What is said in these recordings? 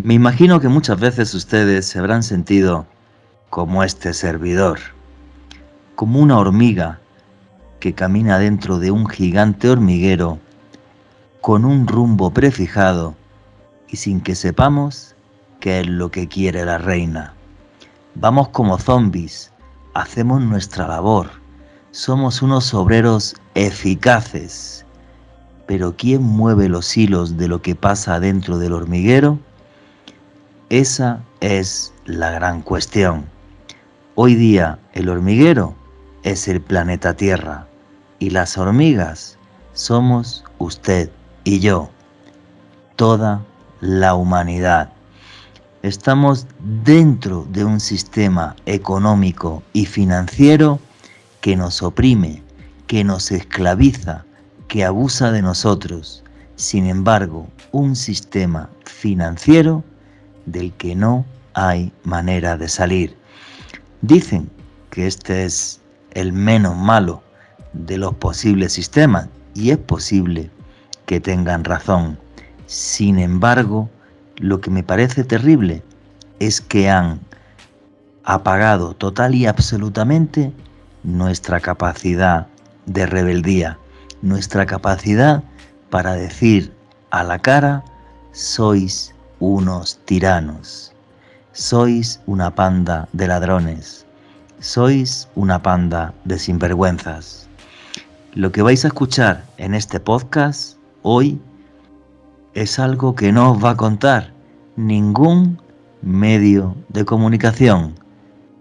Me imagino que muchas veces ustedes se habrán sentido como este servidor, como una hormiga que camina dentro de un gigante hormiguero con un rumbo prefijado y sin que sepamos qué es lo que quiere la reina. Vamos como zombies, hacemos nuestra labor, somos unos obreros eficaces. Pero ¿quién mueve los hilos de lo que pasa dentro del hormiguero? Esa es la gran cuestión. Hoy día el hormiguero es el planeta Tierra y las hormigas somos usted y yo, toda la humanidad. Estamos dentro de un sistema económico y financiero que nos oprime, que nos esclaviza, que abusa de nosotros. Sin embargo, un sistema financiero del que no hay manera de salir. Dicen que este es el menos malo de los posibles sistemas y es posible que tengan razón. Sin embargo, lo que me parece terrible es que han apagado total y absolutamente nuestra capacidad de rebeldía, nuestra capacidad para decir a la cara: sois unos tiranos, sois una panda de ladrones, sois una panda de sinvergüenzas. Lo que vais a escuchar en este podcast hoy es algo que no os va a contar ningún medio de comunicación.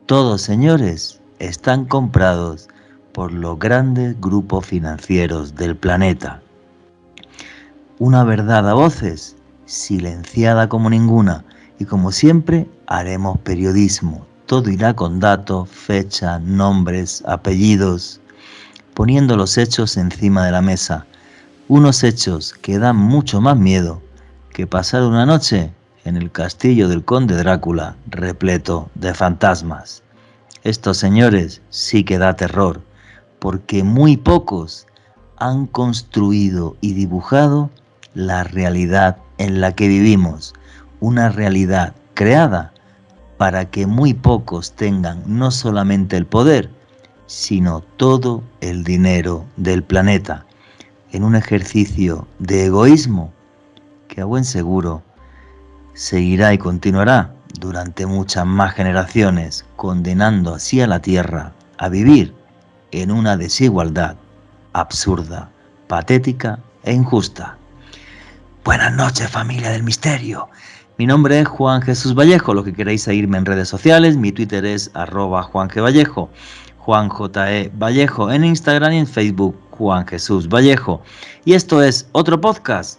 Todos, señores, están comprados por los grandes grupos financieros del planeta. Una verdad a voces, silenciada como ninguna, y como siempre haremos periodismo. Todo irá con datos, fechas, nombres, apellidos, poniendo los hechos encima de la mesa. Unos hechos que dan mucho más miedo que pasar una noche en el castillo del conde Drácula repleto de fantasmas. Estos señores sí que da terror, porque muy pocos han construido y dibujado la realidad en la que vivimos, una realidad creada para que muy pocos tengan no solamente el poder, sino todo el dinero del planeta, en un ejercicio de egoísmo que a buen seguro seguirá y continuará durante muchas más generaciones, condenando así a la Tierra a vivir en una desigualdad absurda, patética e injusta. Buenas noches, familia del misterio. Mi nombre es Juan Jesús Vallejo. Lo que queréis seguirme en redes sociales, mi Twitter es @JuanGVallejo, Juan J.E. Vallejo en Instagram y en Facebook, Juan Jesús Vallejo. Y esto es otro podcast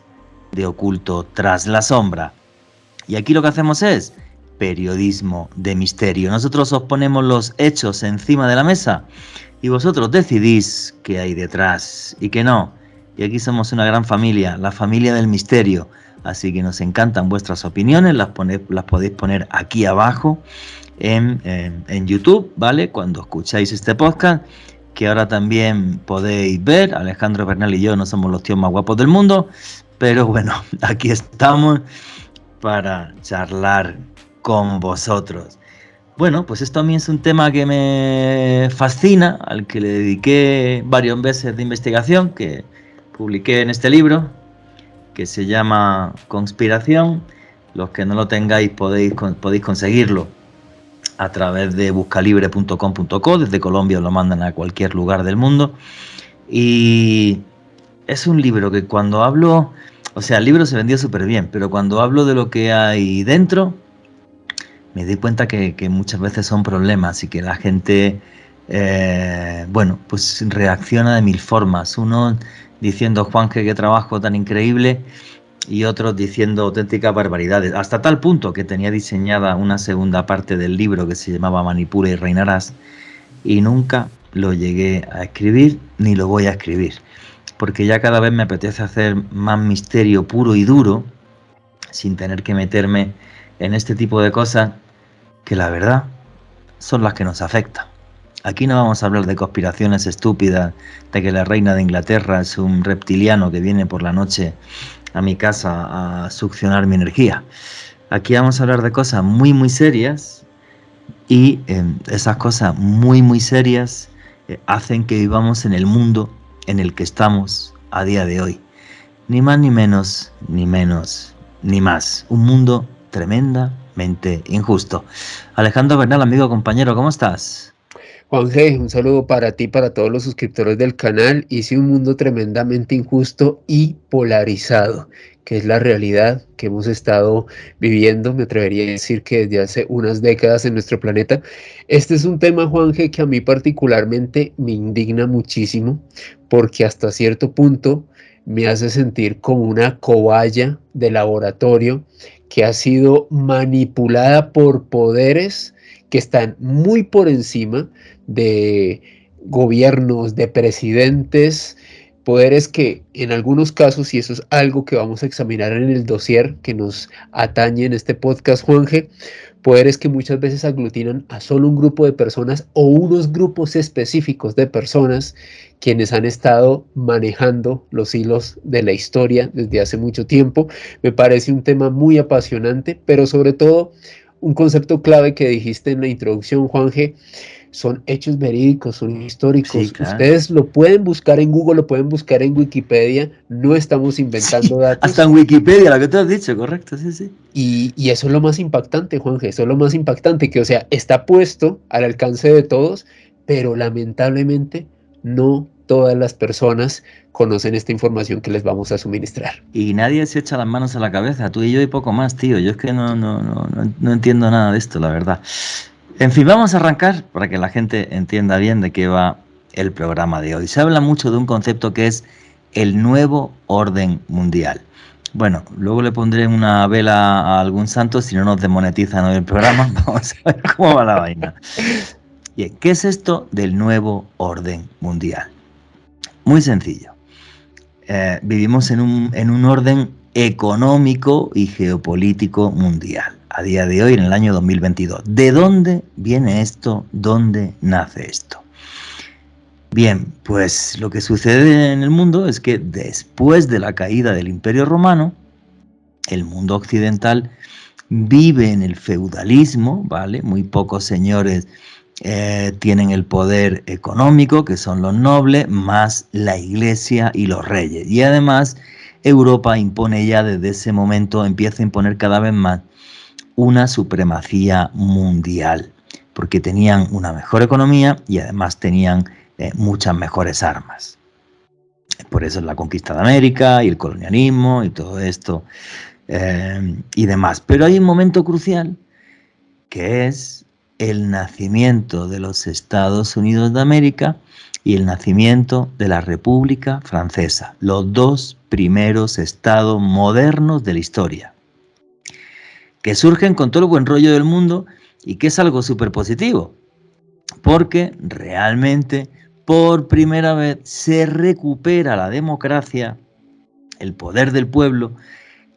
de Oculto tras la sombra. Y aquí lo que hacemos es periodismo de misterio. Nosotros os ponemos los hechos encima de la mesa y vosotros decidís qué hay detrás y qué no. Y aquí somos una gran familia, la familia del misterio. Así que nos encantan vuestras opiniones, las podéis poner aquí abajo en YouTube, ¿vale? Cuando escucháis este podcast, que ahora también podéis ver. Alejandro Bernal y yo no somos los tíos más guapos del mundo, pero bueno, aquí estamos para charlar con vosotros. Bueno, pues esto a mí es un tema que me fascina, al que le dediqué varios meses de investigación, que publiqué en este libro, que se llama Conspiración. Los que no lo tengáis podéis conseguirlo a través de buscalibre.com.co. Desde Colombia os lo mandan a cualquier lugar del mundo. Y es un libro que cuando hablo, o sea, el libro se vendió súper bien, pero cuando hablo de lo que hay dentro, me doy cuenta que muchas veces son problemas y que la gente, bueno, pues reacciona de mil formas. Unos diciendo: Juan, qué trabajo tan increíble, y otros diciendo auténticas barbaridades, hasta tal punto que tenía diseñada una segunda parte del libro que se llamaba Manipula y reinarás, y nunca lo llegué a escribir ni lo voy a escribir, porque ya cada vez me apetece hacer más misterio puro y duro, sin tener que meterme en este tipo de cosas que la verdad son las que nos afectan. Aquí no vamos a hablar de conspiraciones estúpidas, de que la reina de Inglaterra es un reptiliano que viene por la noche a mi casa a succionar mi energía. Aquí vamos a hablar de cosas muy, muy serias y esas cosas muy, muy serias hacen que vivamos en el mundo en el que estamos a día de hoy. Ni más ni menos, ni menos, ni más. Un mundo tremendamente injusto. Alejandro Bernal, amigo, compañero, ¿cómo estás? Juan G, un saludo para ti, para todos los suscriptores del canal. Y sí, un mundo tremendamente injusto y polarizado, que es la realidad que hemos estado viviendo, me atrevería a decir que desde hace unas décadas en nuestro planeta. Este es un tema, Juan G, que a mí particularmente me indigna muchísimo, porque hasta cierto punto me hace sentir como una cobaya de laboratorio que ha sido manipulada por poderes que están muy por encima de gobiernos, de presidentes, poderes que en algunos casos, y eso es algo que vamos a examinar en el dossier que nos atañe en este podcast, Juanje, poderes que muchas veces aglutinan a solo un grupo de personas o unos grupos específicos de personas quienes han estado manejando los hilos de la historia desde hace mucho tiempo. Me parece un tema muy apasionante, pero sobre todo un concepto clave que dijiste en la introducción, Juanje, son hechos verídicos, son Sí, históricos. claro. Ustedes lo pueden buscar en Google, lo pueden buscar en Wikipedia, no estamos inventando Sí, hasta datos. en Wikipedia, lo que tú has dicho, correcto, sí, sí. Y eso es lo más impactante, Juanje, eso es lo más impactante, que o sea, está puesto al alcance de todos, pero lamentablemente no todas las personas conocen esta información que les vamos a suministrar. Y nadie se echa las manos a la cabeza, tú y yo y poco más, tío. Yo es que no entiendo nada de esto, la verdad. En fin, vamos a arrancar para que la gente entienda bien de qué va el programa de hoy. Se habla mucho de un concepto que es el nuevo orden mundial. Bueno, luego le pondré una vela a algún santo si no nos desmonetizan hoy el programa. Vamos a ver cómo va la vaina. Bien, ¿qué es esto del nuevo orden mundial? Muy sencillo. Vivimos en un orden económico y geopolítico mundial a día de hoy, en el año 2022. ¿De dónde viene esto? ¿Dónde nace esto? Bien, pues lo que sucede en el mundo es que después de la caída del Imperio Romano, el mundo occidental vive en el feudalismo, ¿vale? Muy pocos señores tienen el poder económico, que son los nobles, más la iglesia y los reyes. Y además, Europa impone ya desde ese momento, empieza a imponer cada vez más una supremacía mundial, porque tenían una mejor economía y además tenían muchas mejores armas. Por eso es la conquista de América y el colonialismo y todo esto y demás. Pero hay un momento crucial que es el nacimiento de los Estados Unidos de América y el nacimiento de la República Francesa, los dos primeros estados modernos de la historia, que surgen con todo el buen rollo del mundo y que es algo súper positivo, porque realmente por primera vez se recupera la democracia, el poder del pueblo,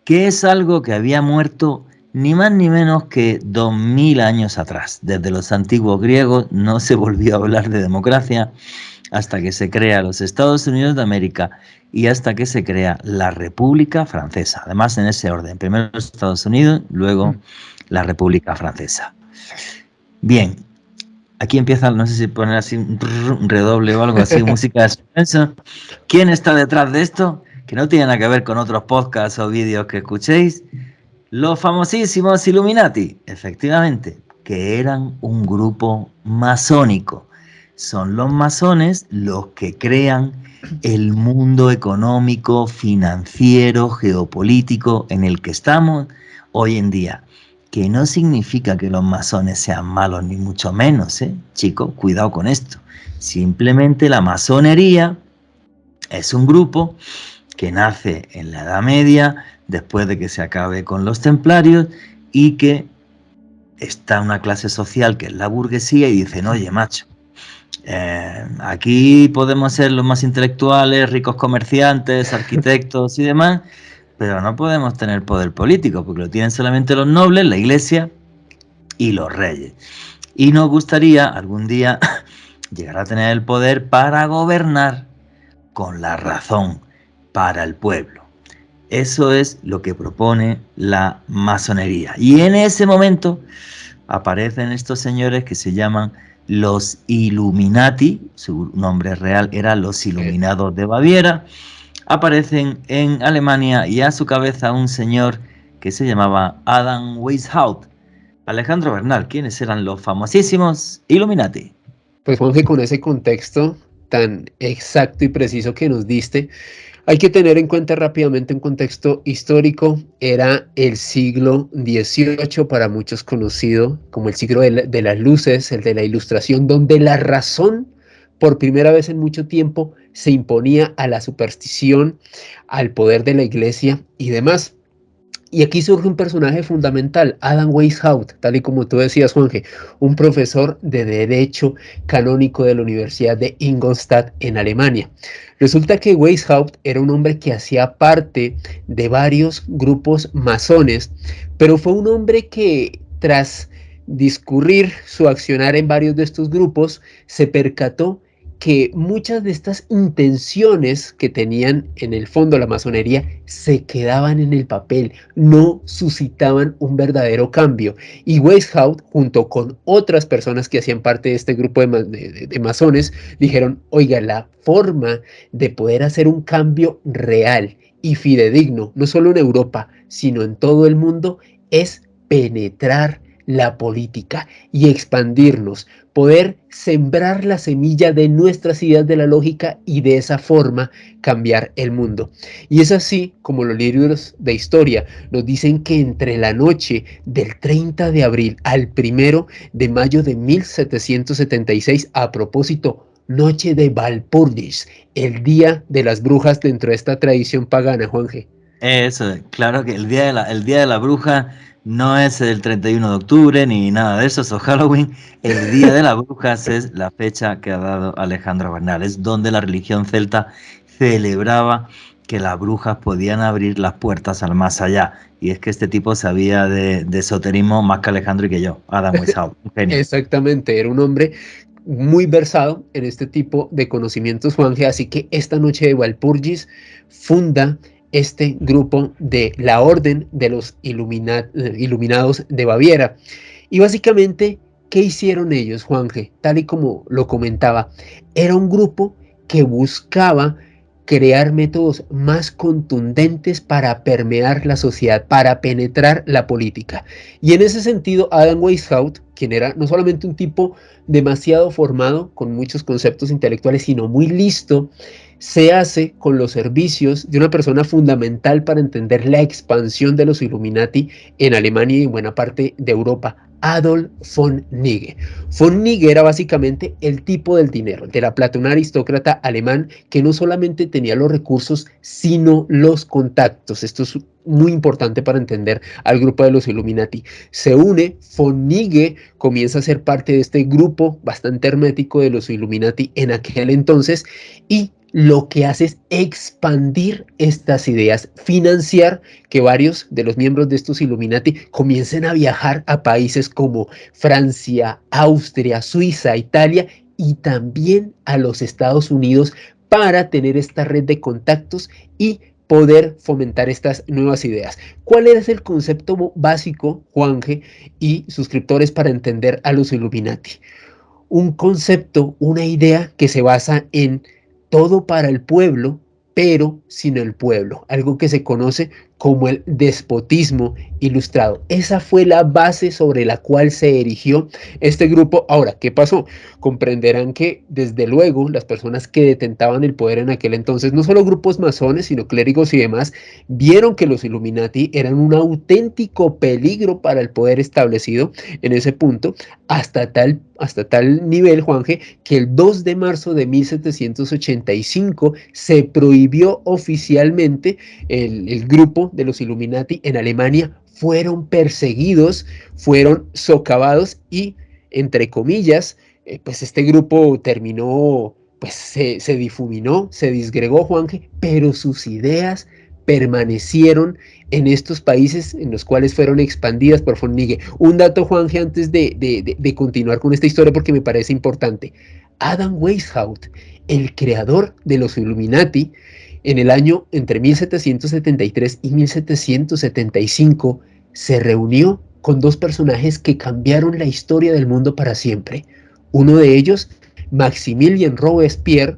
que es algo que había muerto ni más ni menos que 2000 años atrás. Desde los antiguos griegos no se volvió a hablar de democracia hasta que se crea los Estados Unidos de América y hasta que se crea la República Francesa. Además, en ese orden, primero los Estados Unidos, luego la República Francesa. Bien, aquí empieza, no sé si poner así un redoble o algo así, música de suspenso. ¿Quién está detrás de esto? Que no tiene nada que ver con otros podcasts o vídeos que escuchéis. Los famosísimos Illuminati, efectivamente, que eran un grupo masónico. Son los masones los que crean el mundo económico, financiero, geopolítico en el que estamos hoy en día. Que no significa que los masones sean malos, ni mucho menos, ¿eh? Chicos, cuidado con esto. Simplemente la masonería es un grupo que nace en la Edad Media, después de que se acabe con los templarios, y que está una clase social que es la burguesía y dicen, oye, macho, aquí podemos ser los más intelectuales, ricos comerciantes, arquitectos y demás, pero no podemos tener poder político, porque lo tienen solamente los nobles, la iglesia y los reyes. Y nos gustaría algún día llegar a tener el poder para gobernar con la razón para el pueblo. Eso es lo que propone la masonería. Y en ese momento aparecen estos señores que se llaman los Illuminati, su nombre real era los Iluminados de Baviera, aparecen en Alemania y a su cabeza un señor que se llamaba Adam Weishaupt. Alejandro Bernal, ¿quiénes eran los famosísimos Illuminati? Pues Juanje, con ese contexto tan exacto y preciso que nos diste, hay que tener en cuenta rápidamente un contexto histórico. Era el siglo XVIII, para muchos conocido como el siglo de las luces, el de la ilustración, donde la razón, por primera vez en mucho tiempo, se imponía a la superstición, al poder de la iglesia y demás. Y aquí surge un personaje fundamental, Adam Weishaupt, tal y como tú decías, Juanje, un profesor de Derecho Canónico de la Universidad de Ingolstadt en Alemania. Resulta que Weishaupt era un hombre que hacía parte de varios grupos masones, pero fue un hombre que tras discurrir su accionar en varios de estos grupos, se percató que muchas de estas intenciones que tenían en el fondo la masonería se quedaban en el papel, no suscitaban un verdadero cambio. Y Weishaupt, junto con otras personas que hacían parte de este grupo de masones, dijeron, oiga, la forma de poder hacer un cambio real y fidedigno, no solo en Europa, sino en todo el mundo, es penetrar la política y expandirnos, poder sembrar la semilla de nuestras ideas de la lógica y de esa forma cambiar el mundo. Y es así como los libros de historia nos dicen que entre la noche del 30 de abril al 1 de mayo de 1776, a propósito, noche de Walpurgis, el día de las brujas dentro de esta tradición pagana, Juanje. Eso, claro que el día de la bruja no es el 31 de octubre ni nada de eso, es Halloween. El día de las brujas es la fecha que ha dado Alejandro Bernal. Es donde la religión celta celebraba que las brujas podían abrir las puertas al más allá. Y es que este tipo sabía de esoterismo más que Alejandro y que yo, Adam Weishaupt, un genio. Exactamente, era un hombre muy versado en este tipo de conocimientos, Juanje, así que esta noche de Walpurgis funda este grupo de la Orden de los Iluminados de Baviera. Y básicamente, ¿qué hicieron ellos, Juanje? Tal y como lo comentaba, era un grupo que buscaba crear métodos más contundentes para permear la sociedad, para penetrar la política. Y en ese sentido, Adam Weishaupt, quien era no solamente un tipo demasiado formado, con muchos conceptos intelectuales, sino muy listo, se hace con los servicios de una persona fundamental para entender la expansión de los Illuminati en Alemania y en buena parte de Europa, Adolf von Nigge. Von Nigge era básicamente el tipo del dinero, de la plata, un aristócrata alemán que no solamente tenía los recursos, sino los contactos. Esto es muy importante para entender al grupo de los Illuminati. Se une, von Nigge comienza a ser parte de este grupo bastante hermético de los Illuminati en aquel entonces y lo que hace es expandir estas ideas, financiar que varios de los miembros de estos Illuminati comiencen a viajar a países como Francia, Austria, Suiza, Italia y también a los Estados Unidos para tener esta red de contactos y poder fomentar estas nuevas ideas. ¿Cuál es el concepto básico, Juanje y suscriptores, para entender a los Illuminati? Un concepto, una idea que se basa en todo para el pueblo, pero sin el pueblo, algo que se conoce como el despotismo ilustrado. Esa fue la base sobre la cual se erigió este grupo. Ahora, ¿qué pasó? Comprenderán que desde luego las personas que detentaban el poder en aquel entonces, no solo grupos masones, sino clérigos y demás, vieron que los Illuminati eran un auténtico peligro para el poder establecido en ese punto, hasta tal nivel, Juanje, que el 2 de marzo de 1785 se prohibió oficialmente el grupo de los Illuminati en Alemania. Fueron perseguidos, fueron socavados y, entre comillas, pues este grupo terminó, pues se difuminó, se disgregó, Juanje, pero sus ideas permanecieron en estos países en los cuales fueron expandidas por von Nigge. Un dato, Juanje, antes de continuar con esta historia, porque me parece importante. Adam Weishaupt, el creador de los Illuminati, En el año entre 1773 y 1775 se reunió con dos personajes que cambiaron la historia del mundo para siempre. Uno de ellos, Maximilien Robespierre,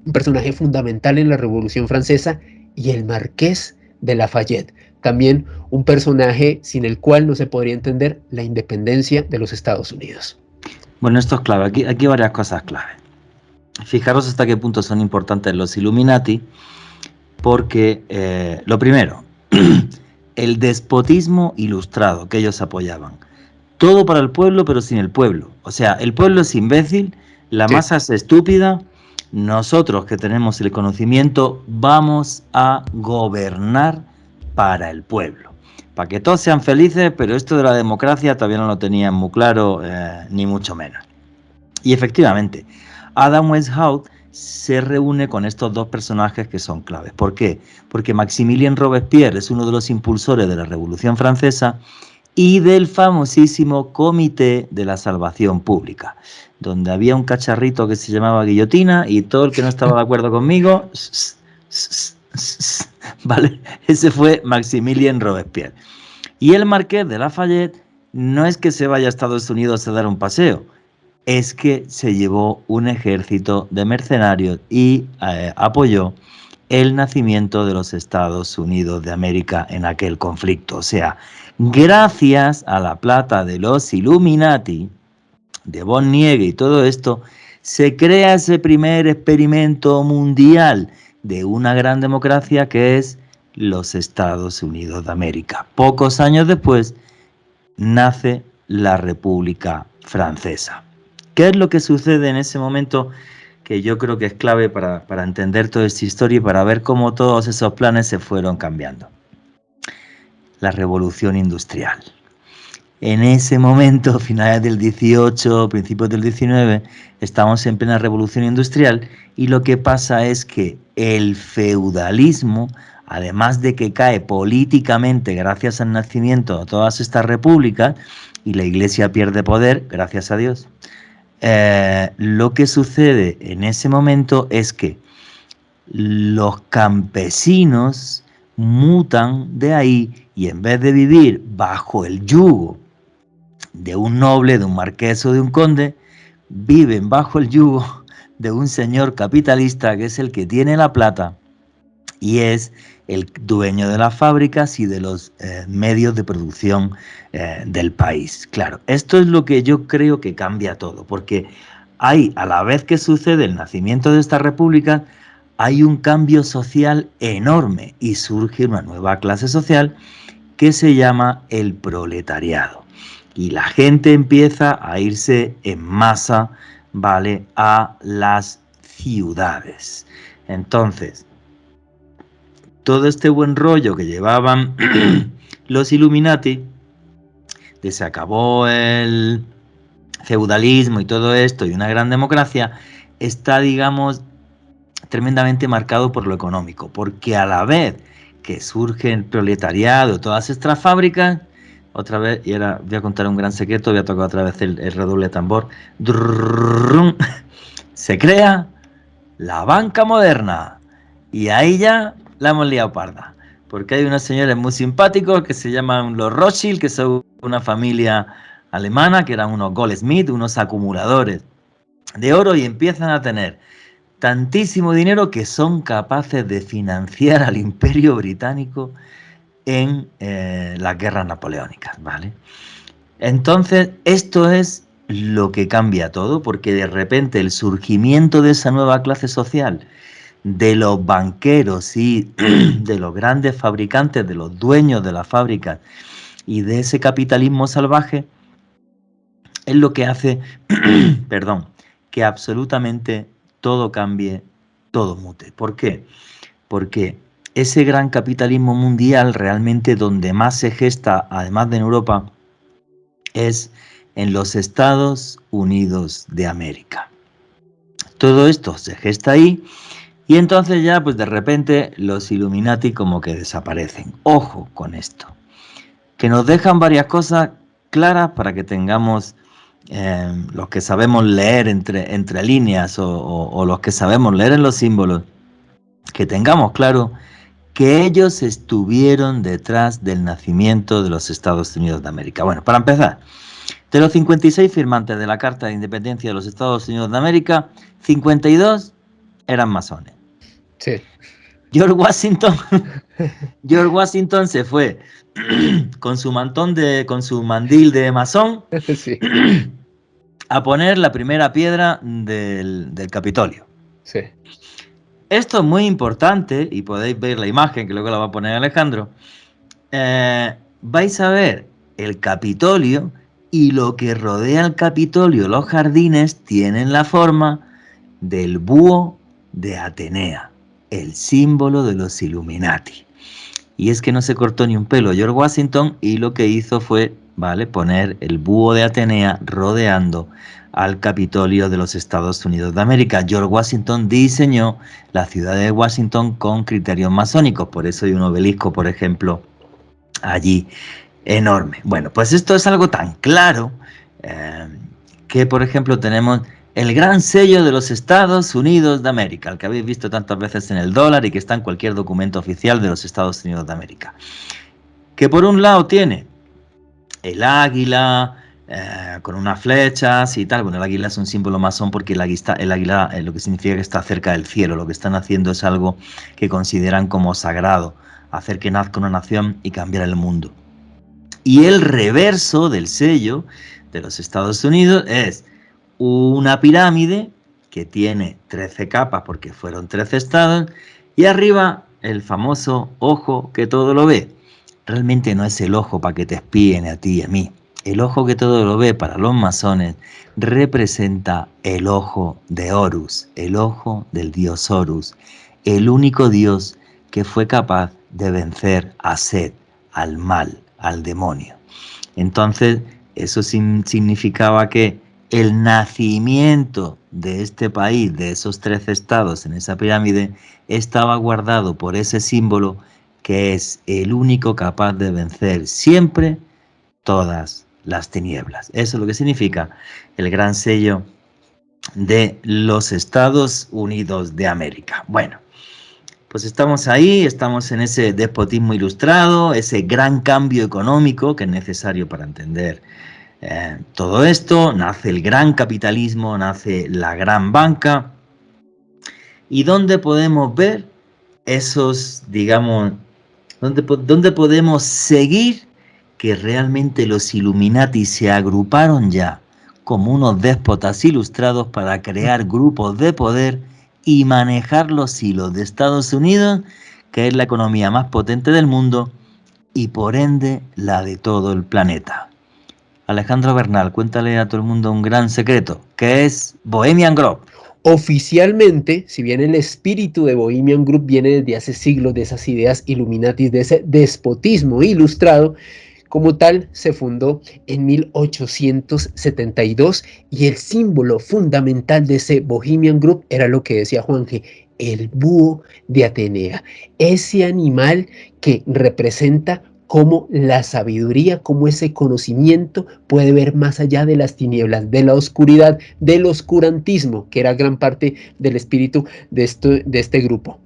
un personaje fundamental en la Revolución Francesa, y el Marqués de Lafayette, también un personaje sin el cual no se podría entender la independencia de los Estados Unidos. Bueno, esto es clave. Aquí hay varias cosas clave. Fijaros hasta qué punto son importantes los Illuminati, porque lo primero, el despotismo ilustrado que ellos apoyaban. Todo para el pueblo, pero sin el pueblo. O sea, el pueblo es imbécil, la masa es estúpida, nosotros que tenemos el conocimiento vamos a gobernar para el pueblo. Para que todos sean felices, pero esto de la democracia todavía no lo tenían muy claro, ni mucho menos. Y efectivamente, Adam Weishaupt se reúne con estos dos personajes que son claves. ¿Por qué? Porque Maximilien Robespierre es uno de los impulsores de la Revolución Francesa y del famosísimo Comité de la Salvación Pública, donde había un cacharrito que se llamaba guillotina y todo el que no estaba de acuerdo conmigo, ¿vale? Ese fue Maximilien Robespierre. Y el Marqués de Lafayette no es que se vaya a Estados Unidos a dar un paseo, es que se llevó un ejército de mercenarios y apoyó el nacimiento de los Estados Unidos de América en aquel conflicto. O sea, gracias a la plata de los Illuminati, de von Niege y todo esto, se crea ese primer experimento mundial de una gran democracia que es los Estados Unidos de América. Pocos años después nace la República Francesa. ¿Qué es lo que sucede en ese momento? Que yo creo que es clave para entender toda esta historia y para ver cómo todos esos planes se fueron cambiando. La revolución industrial. En ese momento, finales del 18, principios del 19, estamos en plena revolución industrial y lo que pasa es que el feudalismo, además de que cae políticamente gracias al nacimiento de todas estas repúblicas y la Iglesia pierde poder, gracias a Dios, lo que sucede en ese momento es que los campesinos mutan de ahí y en vez de vivir bajo el yugo de un noble, de un marqués o de un conde, viven bajo el yugo de un señor capitalista que es el que tiene la plata y es el dueño de las fábricas y de los medios de producción del país. Claro, esto es lo que yo creo que cambia todo, porque hay, a la vez que sucede el nacimiento de esta república, hay un cambio social enorme y surge una nueva clase social que se llama el proletariado. Y la gente empieza a irse en masa, ¿vale?, a las ciudades. Entonces, todo este buen rollo que llevaban los Illuminati, de se acabó el feudalismo y todo esto y una gran democracia, está, digamos, tremendamente marcado por lo económico, porque a la vez que surge el proletariado, todas estas fábricas, otra vez, y ahora voy a contar un gran secreto, voy a tocar otra vez el redoble de tambor, se crea la banca moderna, y ahí ya la hemos liado parda, porque hay unos señores muy simpáticos que se llaman los Rothschild, que son una familia alemana, que eran unos Goldsmith, unos acumuladores de oro, y empiezan a tener tantísimo dinero que son capaces de financiar al Imperio Británico en las guerras napoleónicas, ¿vale? Entonces, esto es lo que cambia todo, porque de repente el surgimiento de esa nueva clase social, de los banqueros y de los grandes fabricantes, de los dueños de las fábricas y de ese capitalismo salvaje, es lo que hace, perdón, que absolutamente todo cambie, todo mute. ¿Por qué? Porque ese gran capitalismo mundial realmente donde más se gesta, además de en Europa, es en los Estados Unidos de América. Todo esto se gesta ahí y entonces ya pues de repente los Illuminati como que desaparecen. Ojo con esto, que nos dejan varias cosas claras para que tengamos los que sabemos leer entre líneas o los que sabemos leer en los símbolos, que tengamos claro que ellos estuvieron detrás del nacimiento de los Estados Unidos de América. Bueno, para empezar, de los 56 firmantes de la Carta de Independencia de los Estados Unidos de América, 52 eran masones. Sí. George Washington, George Washington se fue con su con su mandil de masón Sí, a poner la primera piedra del Capitolio. sí. Esto es muy importante, y podéis ver la imagen que luego la va a poner Alejandro. Vais a ver el Capitolio, y lo que rodea el Capitolio, los jardines, tienen la forma del búho de Atenea, el símbolo de los Illuminati. Y es que no se cortó ni un pelo George Washington, y lo que hizo fue, ¿vale?, poner el búho de Atenea rodeando al Capitolio de los Estados Unidos de América. George Washington diseñó la ciudad de Washington con criterios masónicos, por eso hay un obelisco, por ejemplo, allí enorme. Bueno, pues esto es algo tan claro que, por ejemplo, tenemos el gran sello de los Estados Unidos de América, el que habéis visto tantas veces en el dólar y que está en cualquier documento oficial de los Estados Unidos de América. Que por un lado tiene el águila con unas flechas y tal. Bueno, el águila es un símbolo masón porque el águila lo que significa que está cerca del cielo. Lo que están haciendo es algo que consideran como sagrado, hacer que nazca una nación y cambiar el mundo. Y el reverso del sello de los Estados Unidos es una pirámide que tiene 13 capas porque fueron 13 estados, y arriba el famoso ojo que todo lo ve. Realmente no es el ojo para que te espíen a ti y a mí. El ojo que todo lo ve para los masones representa el ojo de Horus, el ojo del dios Horus, el único dios que fue capaz de vencer a Set, al mal, al demonio. Entonces, eso significaba que el nacimiento de este país, de esos 13 estados en esa pirámide, estaba guardado por ese símbolo que es el único capaz de vencer siempre todas las tinieblas. Eso es lo que significa el gran sello de los Estados Unidos de América. Bueno, pues estamos ahí, estamos en ese despotismo ilustrado, ese gran cambio económico que es necesario para entender todo esto. Nace el gran capitalismo, nace la gran banca. ¿Y dónde podemos ver esos, digamos, dónde podemos seguir que realmente los Illuminati se agruparon ya como unos déspotas ilustrados para crear grupos de poder y manejar los hilos de Estados Unidos, que es la economía más potente del mundo y por ende la de todo el planeta? Alejandro Bernal, cuéntale a todo el mundo un gran secreto, que es Bohemian Grove. Oficialmente, si bien el espíritu de Bohemian Group viene desde hace siglos de esas ideas Illuminati, de ese despotismo ilustrado, como tal se fundó en 1872 y el símbolo fundamental de ese Bohemian Group era lo que decía Juanje, el búho de Atenea, ese animal que representa cómo la sabiduría, cómo ese conocimiento puede ver más allá de las tinieblas, de la oscuridad, del oscurantismo, que era gran parte del espíritu de este grupo.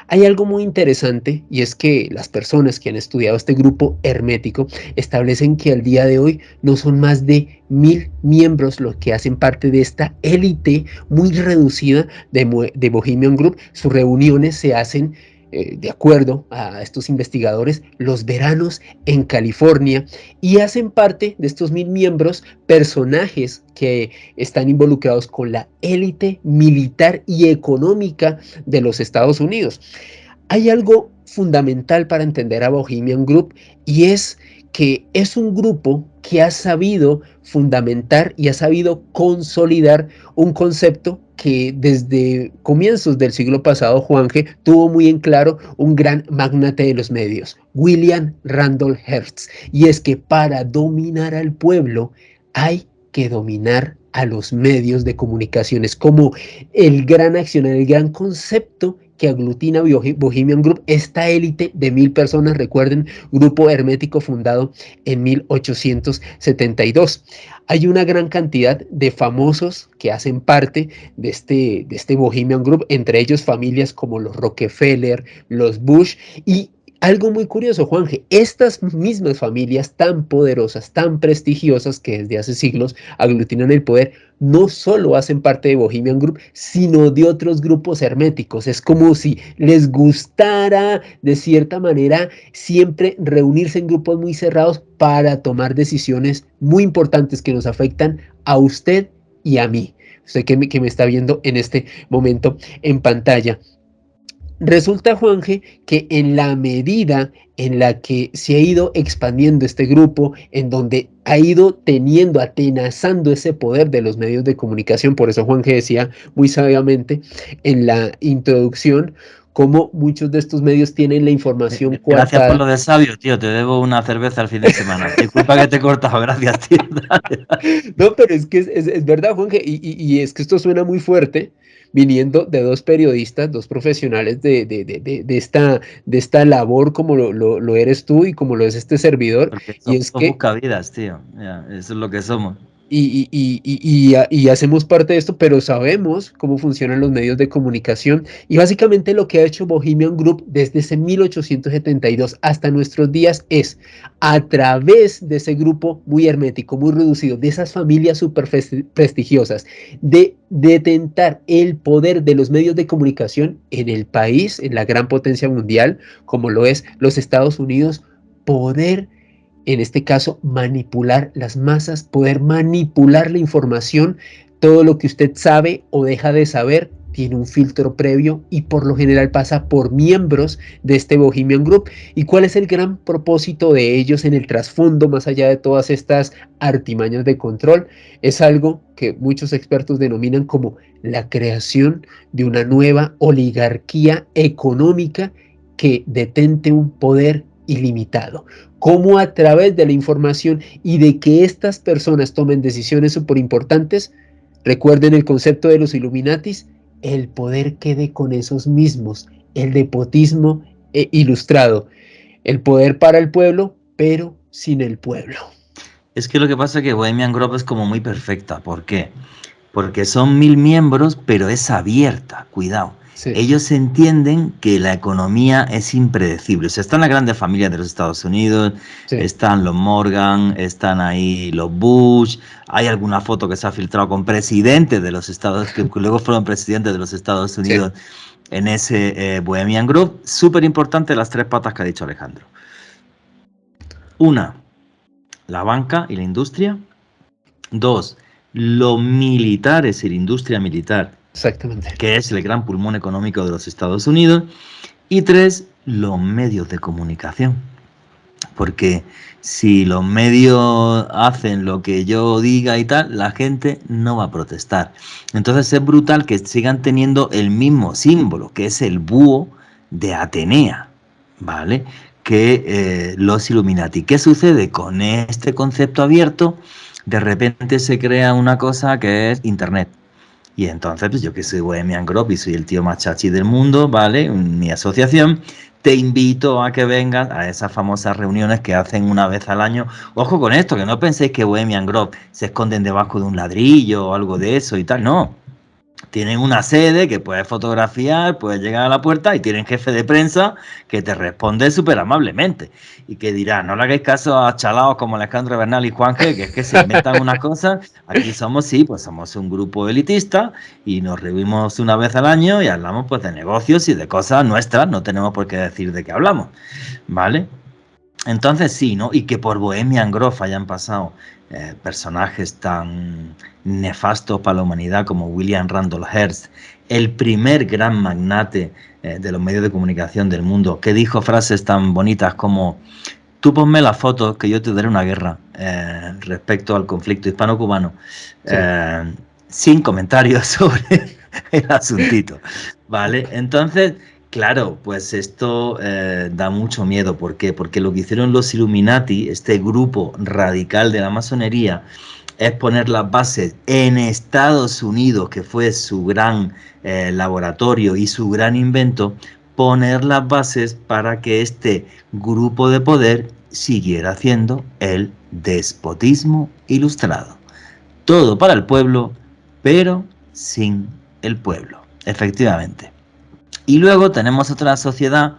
Hay algo muy interesante y es que las personas que han estudiado este grupo hermético establecen que al día de hoy no son más de 1000 miembros los que hacen parte de esta élite muy reducida de Bohemian Group. Sus reuniones se hacen de acuerdo a estos investigadores, los veranos en California, y hacen parte de estos 1000 miembros personajes que están involucrados con la élite militar y económica de los Estados Unidos. Hay algo fundamental para entender a Bohemian Group y es que es un grupo que ha sabido fundamentar y ha sabido consolidar un concepto que desde comienzos del siglo pasado, Juanje, tuvo muy en claro un gran magnate de los medios, William Randolph Hearst, y es que para dominar al pueblo hay que dominar a los medios de comunicaciones como el gran accionar, el gran concepto que aglutina Bohemian Group, esta élite de 1000 personas, recuerden, grupo hermético fundado en 1872. Hay una gran cantidad de famosos que hacen parte de este Bohemian Group, entre ellos familias como los Rockefeller, los Bush y algo muy curioso, Juanje, estas mismas familias tan poderosas, tan prestigiosas que desde hace siglos aglutinan el poder, no solo hacen parte de Bohemian Group, sino de otros grupos herméticos. Es como si les gustara, de cierta manera, siempre reunirse en grupos muy cerrados para tomar decisiones muy importantes que nos afectan a usted y a mí. Usted que me está viendo en este momento en pantalla. Resulta, Juanje, que en la medida en la que se ha ido expandiendo este grupo, en donde ha ido teniendo, atenazando ese poder de los medios de comunicación, por eso Juanje decía muy sabiamente en la introducción, cómo muchos de estos medios tienen la información Gracias por lo coartada. de sabio, tío. Te debo una cerveza el fin de semana. Disculpa que te he cortado. Gracias, tío. No, pero es que es verdad, Juanje, y es que esto suena muy fuerte, viniendo de dos periodistas, dos profesionales de esta labor como lo eres tú y como lo es este servidor, Porque y somos es que buscavidas, tío. Ya, eso es lo que somos. y hacemos parte de esto, pero sabemos cómo funcionan los medios de comunicación y básicamente lo que ha hecho Bohemian Group desde ese 1872 hasta nuestros días es, a través de ese grupo muy hermético, muy reducido, de esas familias súper prestigiosas, de detentar el poder de los medios de comunicación en el país, en la gran potencia mundial, como lo es los Estados Unidos, poder en este caso, manipular las masas, poder manipular la información, todo lo que usted sabe o deja de saber tiene un filtro previo y por lo general pasa por miembros de este Bohemian Group. ¿Y cuál es el gran propósito de ellos en el trasfondo, más allá de todas estas artimañas de control? Es algo que muchos expertos denominan como la creación de una nueva oligarquía económica que detente un poder ilimitado. Cómo a través de la información y de que estas personas tomen decisiones súper importantes, recuerden el concepto de los Illuminatis, el poder quede con esos mismos, el nepotismo ilustrado, el poder para el pueblo, pero sin el pueblo. Es que lo que pasa es que Bohemian Grove es como muy perfecta. ¿Por qué? Porque son 1000 miembros, pero es abierta. Cuidado. Sí, Ellos entienden que la economía es impredecible. O sea, están las grandes familias de los Estados Unidos, sí, están los Morgan, están ahí los Bush, hay alguna foto que se ha filtrado con presidentes de los Estados, que luego fueron presidentes de los Estados sí, Unidos en ese Bohemian Grove. Súper importante las tres patas que ha dicho Alejandro. Una, la banca y la industria. Dos, los militares y la industria militar, exactamente. que es el gran pulmón económico de los Estados Unidos. Y tres, los medios de comunicación. Porque si los medios hacen lo que yo diga y tal, la gente no va a protestar. Entonces es brutal que sigan teniendo el mismo símbolo, que es el búho de Atenea, ¿vale? Que los Illuminati. ¿Qué sucede con este concepto abierto? De repente se crea una cosa que es Internet. Y entonces, pues yo que soy Bohemian Grove y soy el tío más chachi del mundo, ¿vale? Mi asociación, te invito a que vengas a esas famosas reuniones que hacen una vez al año. Ojo con esto, que no penséis que Bohemian Grove se esconden debajo de un ladrillo o algo de eso y tal, no. Tienen una sede que puedes fotografiar, puedes llegar a la puerta y tienen jefe de prensa que te responde súper amablemente y que dirá, no le hagáis caso a chalaos como Alejandro Bernal y Juanje, que es que se inventan unas cosas. Aquí somos, sí, pues somos un grupo elitista y nos reunimos una vez al año y hablamos pues de negocios y de cosas nuestras, no tenemos por qué decir de qué hablamos, ¿vale? Entonces sí, ¿no? Y que por Bohemian Grove hayan pasado personajes tan nefastos para la humanidad como William Randolph Hearst, el primer gran magnate de los medios de comunicación del mundo, que dijo frases tan bonitas como tú ponme las fotos que yo te daré una guerra respecto al conflicto hispano-cubano, Sí. eh, sin comentarios sobre el asuntito, ¿vale? Entonces, claro, pues esto da mucho miedo. ¿Por qué? Porque lo que hicieron los Illuminati, este grupo radical de la masonería, es poner las bases en Estados Unidos, que fue su gran laboratorio y su gran invento, poner las bases para que este grupo de poder siguiera haciendo el despotismo ilustrado. Todo para el pueblo, pero sin el pueblo, efectivamente. Y luego tenemos otra sociedad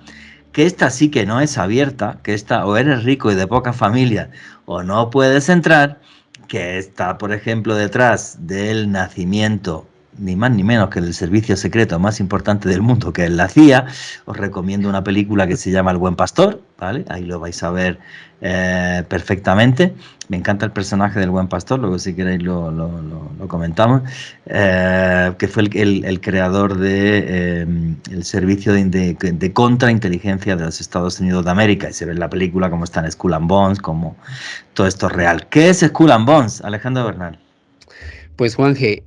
que esta sí que no es abierta, que esta o eres rico y de poca familia o no puedes entrar, que está, por ejemplo, detrás del nacimiento, ni más ni menos que del servicio secreto más importante del mundo, que es la CIA. Os recomiendo una película que se llama El Buen Pastor, ¿vale? Ahí lo vais a ver perfectamente. Me encanta el personaje del Buen Pastor, luego si queréis lo comentamos, que fue el creador de el servicio de contrainteligencia de los Estados Unidos de América, y se ve en la película cómo está en Skull and Bones, como todo esto es real. ¿Qué es Skull and Bones, Alejandro Bernal? Pues Juanje,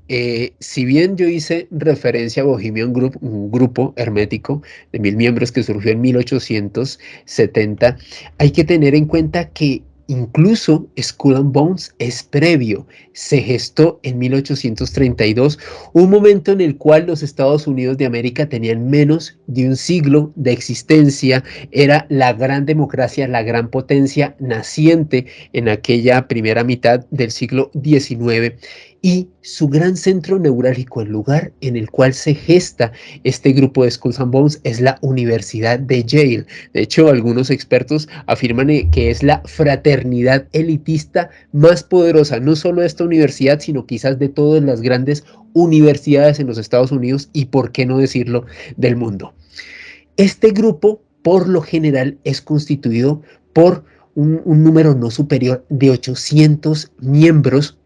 si bien yo hice referencia a Bohemian Group, un grupo hermético de 1000 miembros que surgió en 1870, hay que tener en cuenta que incluso Skull and Bones es previo, se gestó en 1832, un momento en el cual los Estados Unidos de América tenían menos de un siglo de existencia, era la gran democracia, la gran potencia naciente en aquella primera mitad del siglo XIX, y su gran centro neurálgico, el lugar en el cual se gesta este grupo de Skulls and Bones, es la Universidad de Yale. De hecho, algunos expertos afirman que es la fraternidad elitista más poderosa, no solo de esta universidad, sino quizás de todas las grandes universidades en los Estados Unidos y, por qué no decirlo, del mundo. Este grupo, por lo general, es constituido por un número no superior de 800 miembros.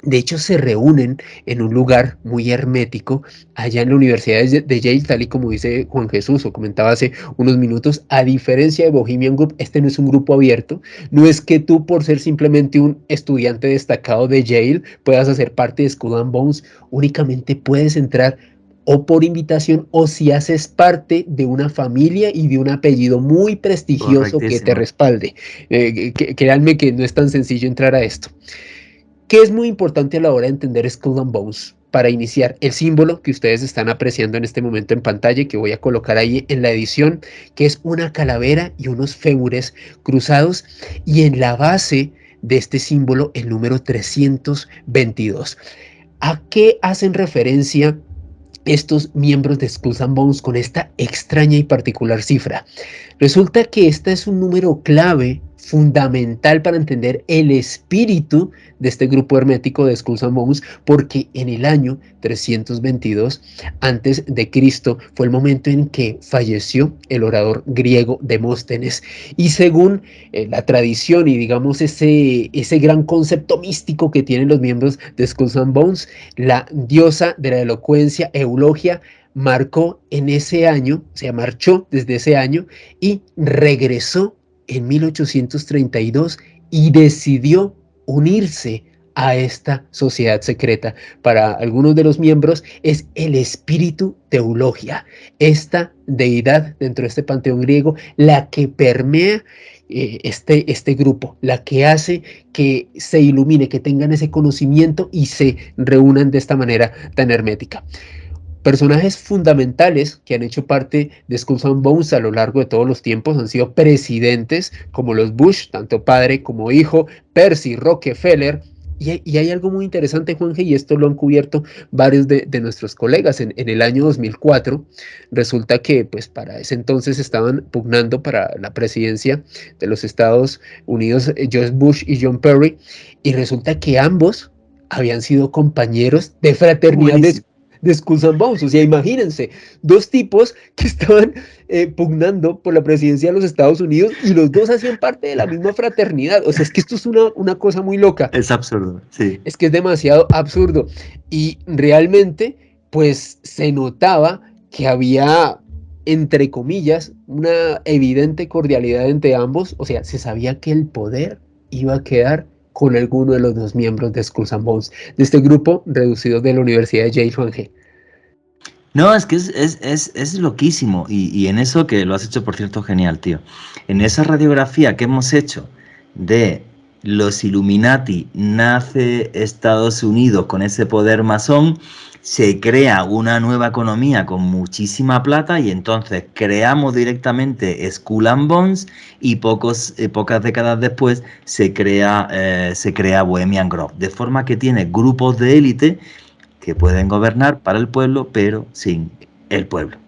De hecho, se reúnen en un lugar muy hermético allá en la Universidad de Yale, tal y como dice Juan Jesús o comentaba hace unos minutos. A diferencia de Bohemian Group, este no es un grupo abierto. No es que tú, por ser simplemente un estudiante destacado de Yale, puedas hacer parte de Skull and Bones. Únicamente puedes entrar o por invitación o si haces parte de una familia y de un apellido muy prestigioso que te Correctísimo. respalde. Créanme que no es tan sencillo entrar a esto. ¿Qué es muy importante a la hora de entender Skull and Bones? Para iniciar, el símbolo que ustedes están apreciando en este momento en pantalla y que voy a colocar ahí en la edición, que es una calavera y unos fémures cruzados, y en la base de este símbolo el número 322. ¿A qué hacen referencia estos miembros de Skulls and Bones con esta extraña y particular cifra? Resulta que este es un número clave, fundamental para entender el espíritu de este grupo hermético de Skulls and Bones, porque en el año 322 antes de Cristo fue el momento en que falleció el orador griego Demóstenes, y según la tradición y digamos ese gran concepto místico que tienen los miembros de Skulls and Bones, la diosa de la elocuencia, Eulogia, marcó en ese año, o sea, marchó desde ese año y regresó en 1832 y decidió unirse a esta sociedad secreta. Para algunos de los miembros es el espíritu de Eulogia, esta deidad dentro de este panteón griego, la que permea este grupo, la que hace que se ilumine, que tengan ese conocimiento y se reúnan de esta manera tan hermética. Personajes fundamentales que han hecho parte de Skulls and Bones a lo largo de todos los tiempos han sido presidentes como los Bush, tanto padre como hijo, Percy, Rockefeller. Y hay algo muy interesante, Juanje, y esto lo han cubierto varios de nuestros colegas. En el año 2004, resulta que pues para ese entonces estaban pugnando para la presidencia de los Estados Unidos George Bush y John Perry, y resulta que ambos habían sido compañeros de fraternidad de Skulls and Bones. O sea, imagínense, dos tipos que estaban pugnando por la presidencia de los Estados Unidos y los dos hacían parte de la misma fraternidad. O sea, es que esto es una cosa muy loca. Es absurdo, sí. Es que es demasiado absurdo. Y realmente, pues se notaba que había, entre comillas, una evidente cordialidad entre ambos. O sea, se sabía que el poder iba a quedar con alguno de los dos miembros de Skulls and Bones, de este grupo reducido de la Universidad de Yale, Juan G. No, es que es loquísimo. Y en eso que lo has hecho, por cierto, genial, tío. En esa radiografía que hemos hecho de los Illuminati, nace Estados Unidos con ese poder masón, se crea una nueva economía con muchísima plata y entonces creamos directamente Skull and Bones y pocas décadas después se crea Bohemian Grove. De forma que tiene grupos de élite que pueden gobernar para el pueblo, pero sin el pueblo.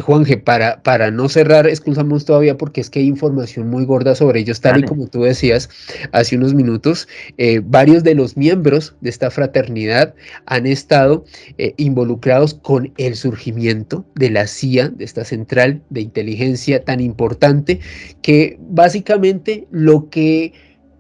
Juanje, para no cerrar, excusamos todavía porque es que hay información muy gorda sobre ellos, tal y Dale. como tú decías hace unos minutos, varios de los miembros de esta fraternidad han estado involucrados con el surgimiento de la CIA, de esta central de inteligencia tan importante, que básicamente lo que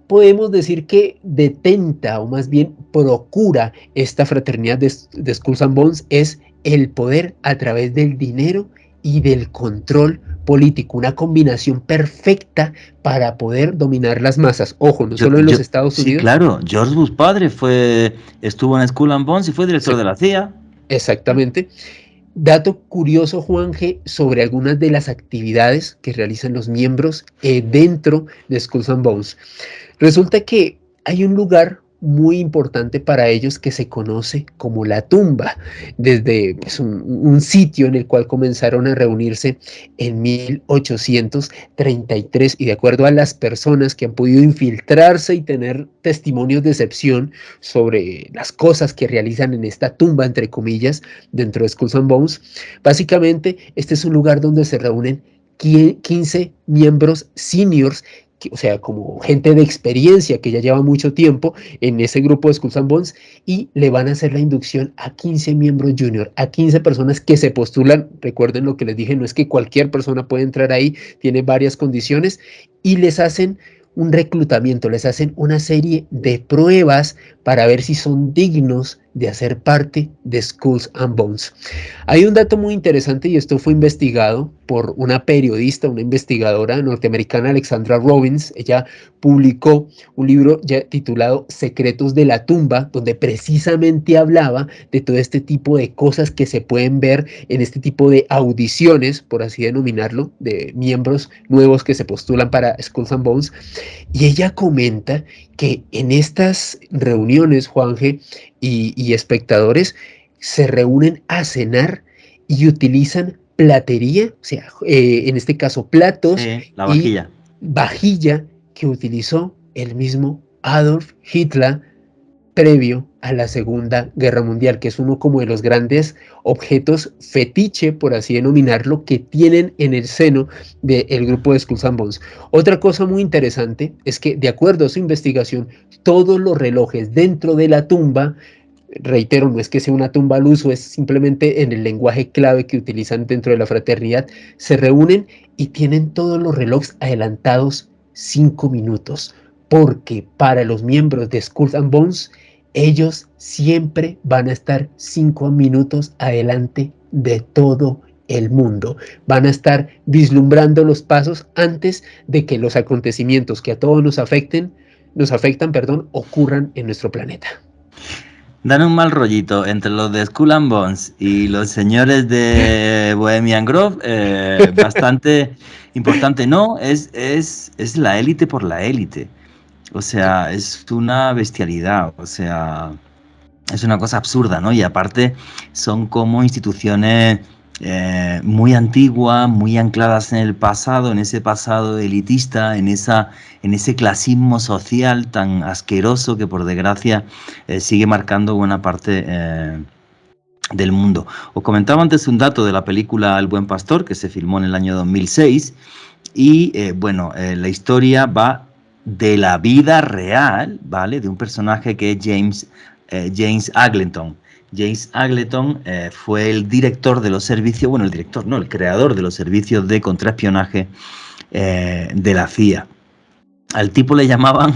podemos decir que detenta o más bien procura esta fraternidad de Skulls and Bones es el poder a través del dinero y del control político, una combinación perfecta para poder dominar las masas. Ojo, no solo en los Estados Sí, Unidos. claro, George Bush padre estuvo en Skull and Bones y fue director Sí, de la CIA. exactamente. Dato curioso, Juan G, sobre algunas de las actividades que realizan los miembros dentro de Skulls and Bones. Resulta que hay un lugar muy importante para ellos que se conoce como la tumba, desde pues, un sitio en el cual comenzaron a reunirse en 1833 y de acuerdo a las personas que han podido infiltrarse y tener testimonios de excepción sobre las cosas que realizan en esta tumba, entre comillas, dentro de Skulls and Bones, básicamente este es un lugar donde se reúnen 15 miembros seniors, o sea, como gente de experiencia que ya lleva mucho tiempo en ese grupo de Skulls and Bones y le van a hacer la inducción a 15 miembros junior, a 15 personas que se postulan. Recuerden lo que les dije, no es que cualquier persona puede entrar ahí, tiene varias condiciones y les hacen un reclutamiento, les hacen una serie de pruebas para ver si son dignos de hacer parte de Skulls and Bones. Hay un dato muy interesante y esto fue investigado por una periodista, una investigadora norteamericana, Alexandra Robbins. Ella publicó un libro ya titulado Secretos de la Tumba, donde precisamente hablaba de todo este tipo de cosas que se pueden ver en este tipo de audiciones, por así denominarlo, de miembros nuevos que se postulan para Skulls and Bones. Y ella comenta que en estas reuniones, Juanje, y espectadores se reúnen a cenar y utilizan platería, o sea, en este caso platos Sí, la y vajilla. vajilla que utilizó el mismo Adolf Hitler previo a la Segunda Guerra Mundial, que es uno como de los grandes objetos fetiche, por así denominarlo, que tienen en el seno del grupo de Skulls and Bones. Otra cosa muy interesante es que, de acuerdo a su investigación, todos los relojes dentro de la tumba, reitero, no es que sea una tumba al uso, es simplemente en el lenguaje clave que utilizan dentro de la fraternidad, se reúnen y tienen todos los relojes adelantados 5 minutos, porque para los miembros de Skulls and Bones, ellos siempre van a estar 5 minutos adelante de todo el mundo. Van a estar vislumbrando los pasos antes de que los acontecimientos que a todos nos afectan, ocurran en nuestro planeta. Dan un mal rollito entre los de Skull and Bones y los señores de Bohemian Grove, bastante importante. No, es la élite por la élite. O sea, es una bestialidad. O sea, es una cosa absurda, ¿no? Y aparte son como instituciones muy antiguas, muy ancladas en el pasado, en ese pasado elitista, en ese clasismo social tan asqueroso que por desgracia sigue marcando buena parte del mundo. Os comentaba antes un dato de la película El Buen Pastor, que se filmó en el año 2006, y la historia va de la vida real, ¿vale? De un personaje que es James Angleton. James Angleton fue el director de los servicios, bueno, el director, no, el creador de los servicios de contraespionaje de la CIA. Al tipo le llamaban,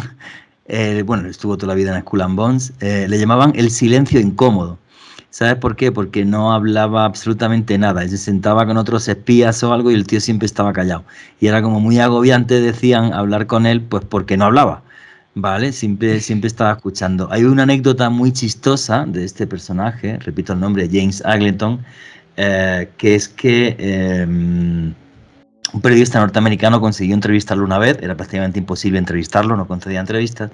estuvo toda la vida en Skull and Bones, le llamaban el silencio incómodo. ¿Sabes por qué? Porque no hablaba absolutamente nada. Él se sentaba con otros espías o algo y el tío siempre estaba callado. Y era como muy agobiante, decían, hablar con él, pues porque no hablaba. ¿Vale? Siempre estaba escuchando. Hay una anécdota muy chistosa de este personaje, repito el nombre, James Angleton, que es que un periodista norteamericano consiguió entrevistarlo una vez, era prácticamente imposible entrevistarlo, no concedía entrevistas.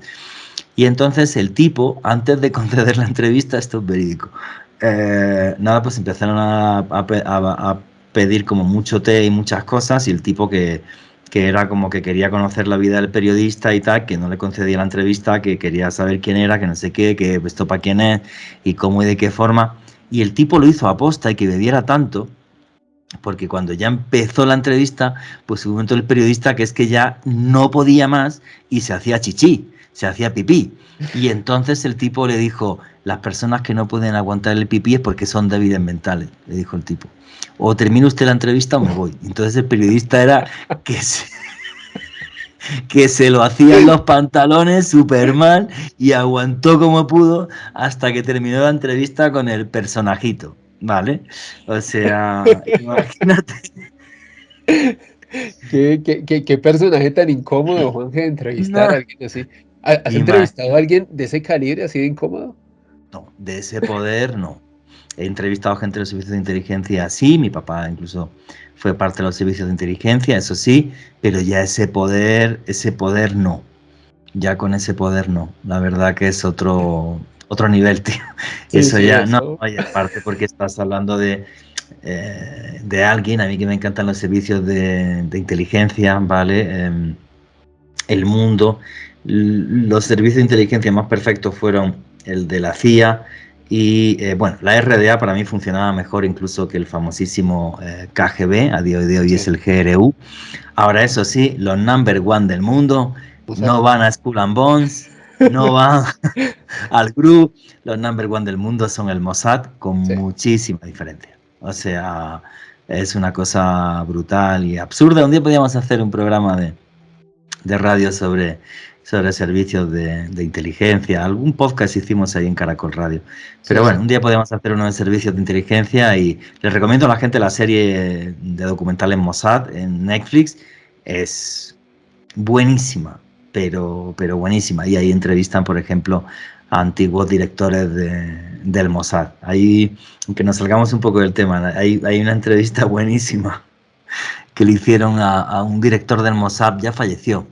Y entonces el tipo, antes de conceder la entrevista, esto es verídico, nada, pues empezaron a pedir como mucho té y muchas cosas, y el tipo que era como que quería conocer la vida del periodista y tal, que no le concedía la entrevista, que quería saber quién era, que no sé qué, que esto para quién es y cómo y de qué forma. Y el tipo lo hizo aposta y que bebiera tanto, porque cuando ya empezó la entrevista, pues hubo un momento el periodista que es que ya no podía más y se hacía chichi, se hacía pipí. Y entonces el tipo le dijo, las personas que no pueden aguantar el pipí es porque son débiles mentales, le dijo el tipo. O termina usted la entrevista o me voy. Entonces el periodista era que se, que se lo hacían los pantalones súper mal y aguantó como pudo hasta que terminó la entrevista con el personajito, ¿vale? O sea, imagínate. ¿Qué personaje tan incómodo, Juanje, de entrevistar a No, alguien así? ¿Has entrevistado a imagínate. alguien de ese calibre, así de incómodo? No, de ese poder no. He entrevistado gente de los servicios de inteligencia, sí, mi papá incluso fue parte de los servicios de inteligencia, eso sí, pero ya ese poder no. Ya con ese poder no. La verdad que es otro nivel, tío. Sí, Eso sí, ya, no, eso. y aparte porque estás hablando de alguien, a mí que me encantan los servicios de inteligencia, ¿vale? El mundo, los servicios de inteligencia más perfectos fueron el de la CIA y, bueno, la RDA para mí funcionaba mejor incluso que el famosísimo KGB, a día de hoy es Sí, el GRU. Ahora, eso sí, los number one del mundo Mossad. no van a Skull and Bones, no van al GRU, los number one del mundo son el Mossad con Sí, muchísima diferencia. O sea, es una cosa brutal y absurda. Un día podríamos hacer un programa de radio sobre servicios de inteligencia. Algún podcast hicimos ahí en Caracol Radio. Pero sí, bueno, sí. un día podemos hacer uno de servicios de inteligencia y les recomiendo a la gente la serie de documentales Mossad en Netflix. Es buenísima, pero buenísima. Y ahí entrevistan, por ejemplo, a antiguos directores del Mossad. Ahí, aunque nos salgamos un poco del tema, hay una entrevista buenísima que le hicieron a un director del Mossad, ya falleció.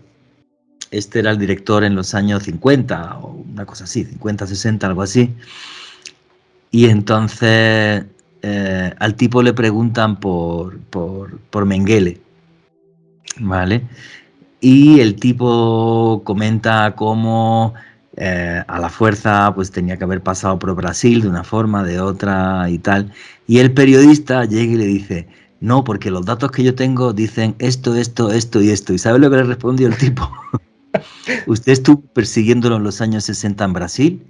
Este era el director en los años 50 o una cosa así, 50, 60, algo así. Y entonces al tipo le preguntan por Mengele, ¿vale? Y el tipo comenta cómo a la fuerza pues tenía que haber pasado por Brasil de una forma, de otra y tal. Y el periodista llega y le dice, no, porque los datos que yo tengo dicen esto, esto, esto y esto. ¿Y sabe lo que le respondió el tipo? ¿Usted estuvo persiguiéndolo en los años 60 en Brasil?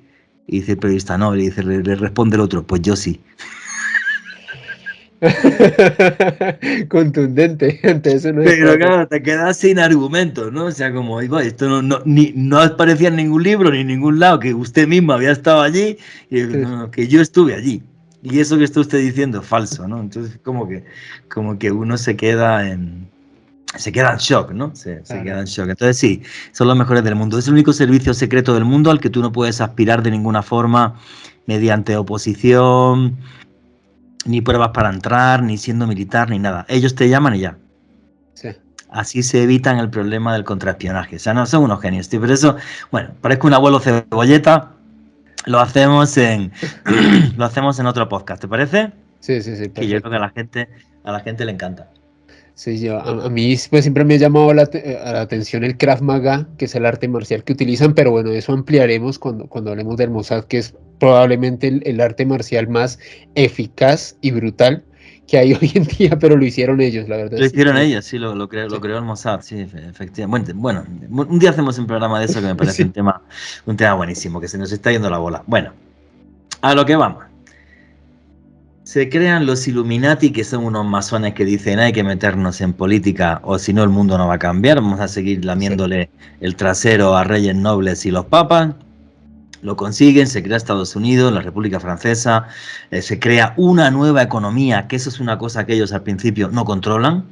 Y dice el periodista, no, le responde el otro, pues yo sí. Contundente, ante eso no se puede Pero hacer. claro, te quedas sin argumentos, ¿no? O sea, como, "Ay, va, esto no aparecía en ningún libro ni en ningún lado, que usted mismo había estado allí, y Sí, no, que yo estuve allí. Y eso que está usted diciendo es falso, ¿no? Entonces, como que uno se queda en shock, ¿no? Se claro. queda en shock. Entonces, sí, son los mejores del mundo. Es el único servicio secreto del mundo al que tú no puedes aspirar de ninguna forma mediante oposición, ni pruebas para entrar, ni siendo militar, ni nada. Ellos te llaman y ya. Sí. Así se evitan el problema del contraespionaje. O sea, no, son unos genios, tío. Pero eso, bueno, parezco un abuelo cebolleta. Lo hacemos en, lo hacemos en otro podcast, ¿te parece? Sí, sí, sí, Que yo creo que perfecto. a la gente le encanta. Sí, a mí pues siempre me ha llamado a la atención el Krav Maga, que es el arte marcial que utilizan, pero bueno, eso ampliaremos cuando hablemos del Mossad, que es probablemente el arte marcial más eficaz y brutal que hay hoy en día, pero lo hicieron ellos, la verdad Lo es hicieron increíble. ellos, sí, lo Sí, creó el Mossad, sí, efectivamente. Bueno, un día hacemos un programa de eso que me parece sí, un tema buenísimo, que se nos está yendo la bola. Bueno, a lo que vamos. Se crean los Illuminati, que son unos masones que dicen hay que meternos en política o si no el mundo no va a cambiar, vamos a seguir sí, lamiéndole el trasero a reyes nobles y los papas. Lo consiguen, se crea Estados Unidos, la República Francesa, se crea una nueva economía, que eso es una cosa que ellos al principio no controlan.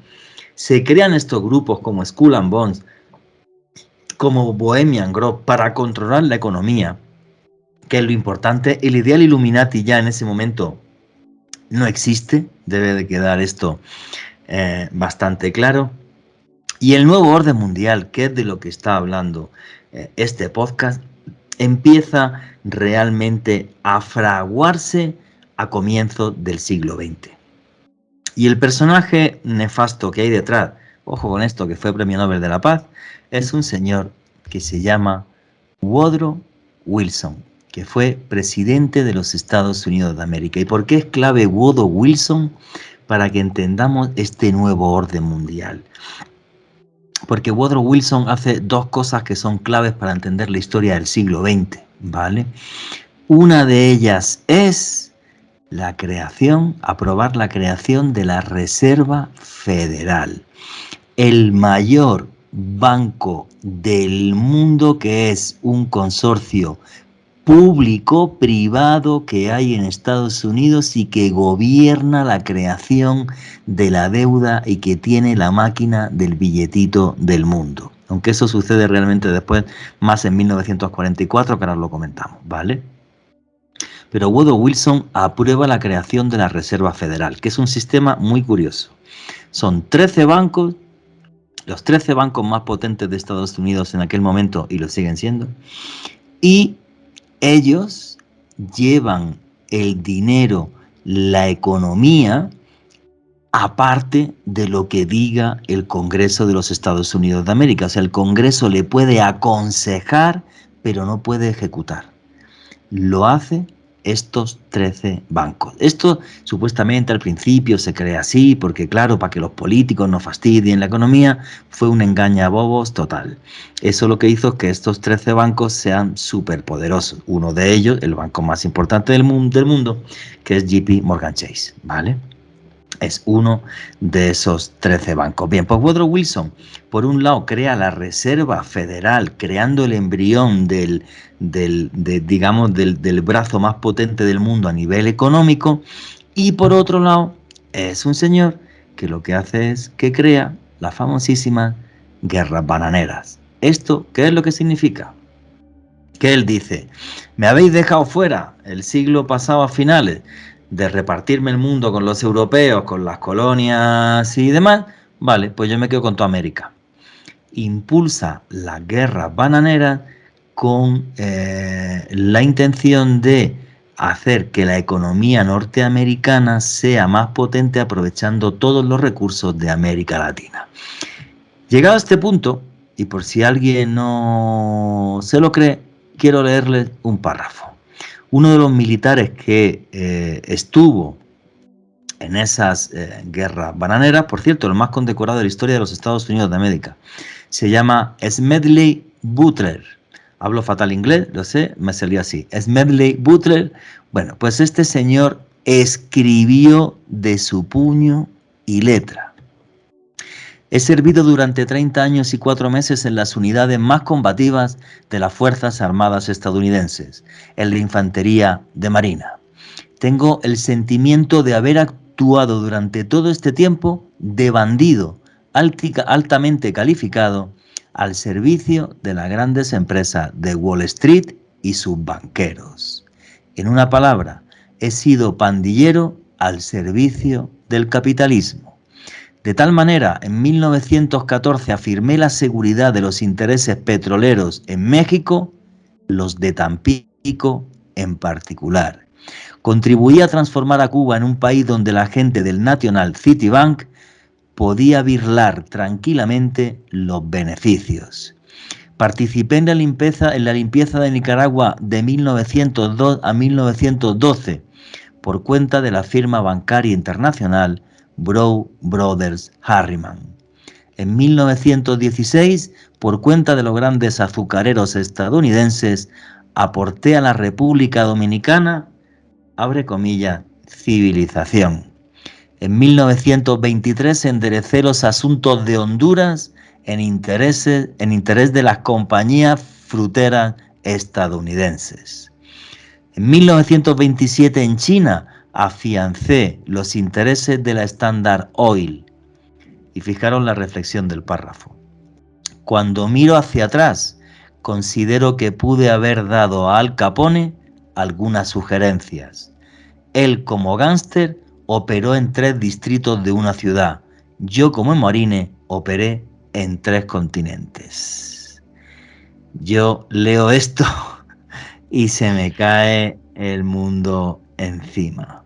Se crean estos grupos como Skull and Bones, como Bohemian Grove, para controlar la economía, que es lo importante. El ideal Illuminati ya en ese momento no existe, debe de quedar esto bastante claro. Y el nuevo orden mundial, que es de lo que está hablando este podcast, empieza realmente a fraguarse a comienzos del siglo XX. Y el personaje nefasto que hay detrás, ojo con esto, que fue Premio Nobel de la Paz, es un señor que se llama Woodrow Wilson, que fue presidente de los Estados Unidos de América. ¿Y por qué es clave Woodrow Wilson? Para que entendamos este nuevo orden mundial. Porque Woodrow Wilson hace dos cosas que son claves para entender la historia del siglo XX, ¿vale? Una de ellas es aprobar la creación de la Reserva Federal, el mayor banco del mundo, que es un consorcio público-privado que hay en Estados Unidos y que gobierna la creación de la deuda y que tiene la máquina del billetito del mundo. Aunque eso sucede realmente después, más en 1944, que ahora lo comentamos, ¿vale? Pero Woodrow Wilson aprueba la creación de la Reserva Federal, que es un sistema muy curioso. Son 13 bancos, los 13 bancos más potentes de Estados Unidos en aquel momento, y lo siguen siendo, y ellos llevan el dinero, la economía, aparte de lo que diga el Congreso de los Estados Unidos de América. O sea, el Congreso le puede aconsejar, pero no puede ejecutar. Lo hace estos 13 bancos. Esto supuestamente al principio se crea así porque, claro, para que los políticos no fastidien la economía, fue un engañabobos total. Eso lo que hizo que estos 13 bancos sean superpoderosos. Uno de ellos, el banco más importante del mundo, que es JP Morgan Chase, ¿vale? Es uno de esos 13 bancos. Bien, pues Woodrow Wilson, por un lado, crea la Reserva Federal, creando el embrión del brazo más potente del mundo a nivel económico, y por otro lado, es un señor que lo que hace es que crea las famosísimas guerras bananeras. ¿Esto qué es lo que significa? Que él dice, me habéis dejado fuera el siglo pasado a finales de repartirme el mundo con los europeos, con las colonias y demás, vale, pues yo me quedo con toda América. Impulsa las guerras bananeras con la intención de hacer que la economía norteamericana sea más potente aprovechando todos los recursos de América Latina. Llegado a este punto, y por si alguien no se lo cree, quiero leerles un párrafo. Uno de los militares que estuvo en esas guerras bananeras, por cierto, el más condecorado de la historia de los Estados Unidos de América, se llama Smedley Butler. Hablo fatal inglés, lo sé, me salió así. Smedley Butler. Bueno, pues este señor escribió de su puño y letra. He servido durante 30 años y 4 meses en las unidades más combativas de las Fuerzas Armadas estadounidenses, en la Infantería de Marina. Tengo el sentimiento de haber actuado durante todo este tiempo de bandido altamente calificado al servicio de las grandes empresas de Wall Street y sus banqueros. En una palabra, he sido pandillero al servicio del capitalismo. De tal manera, en 1914 afirmé la seguridad de los intereses petroleros en México, los de Tampico en particular. Contribuí a transformar a Cuba en un país donde la gente del National City Bank podía birlar tranquilamente los beneficios. Participé en la limpieza de Nicaragua de 1902 a 1912 por cuenta de la firma bancaria internacional Brown Brothers Harriman. En 1916, por cuenta de los grandes azucareros estadounidenses, aporté a la República Dominicana, abre comillas, civilización. En 1923 enderecé los asuntos de Honduras en interés de las compañías fruteras estadounidenses. En 1927 en China afiancé los intereses de la Standard Oil. Y fijaros la reflexión del párrafo. Cuando miro hacia atrás, considero que pude haber dado a Al Capone algunas sugerencias. Él, como gángster, operó en 3 distritos de una ciudad Yo, como en Morine, operé en 3 continentes. Yo leo esto y se me cae el mundo encima.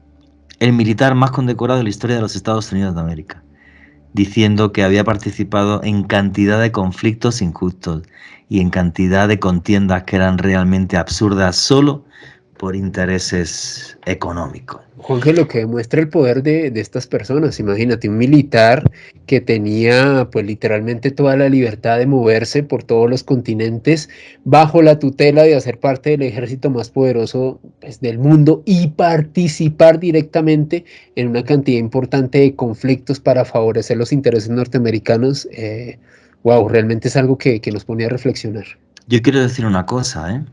El militar más condecorado de la historia de los Estados Unidos de América, diciendo que había participado en cantidad de conflictos injustos y en cantidad de contiendas que eran realmente absurdas solo por intereses económicos. Juanje, lo que demuestra el poder de estas personas, imagínate, un militar que tenía pues literalmente toda la libertad de moverse por todos los continentes bajo la tutela de hacer parte del ejército más poderoso pues, del mundo y participar directamente en una cantidad importante de conflictos para favorecer los intereses norteamericanos. Wow, realmente es algo que nos pone a reflexionar. Yo quiero decir una cosa, ¿eh?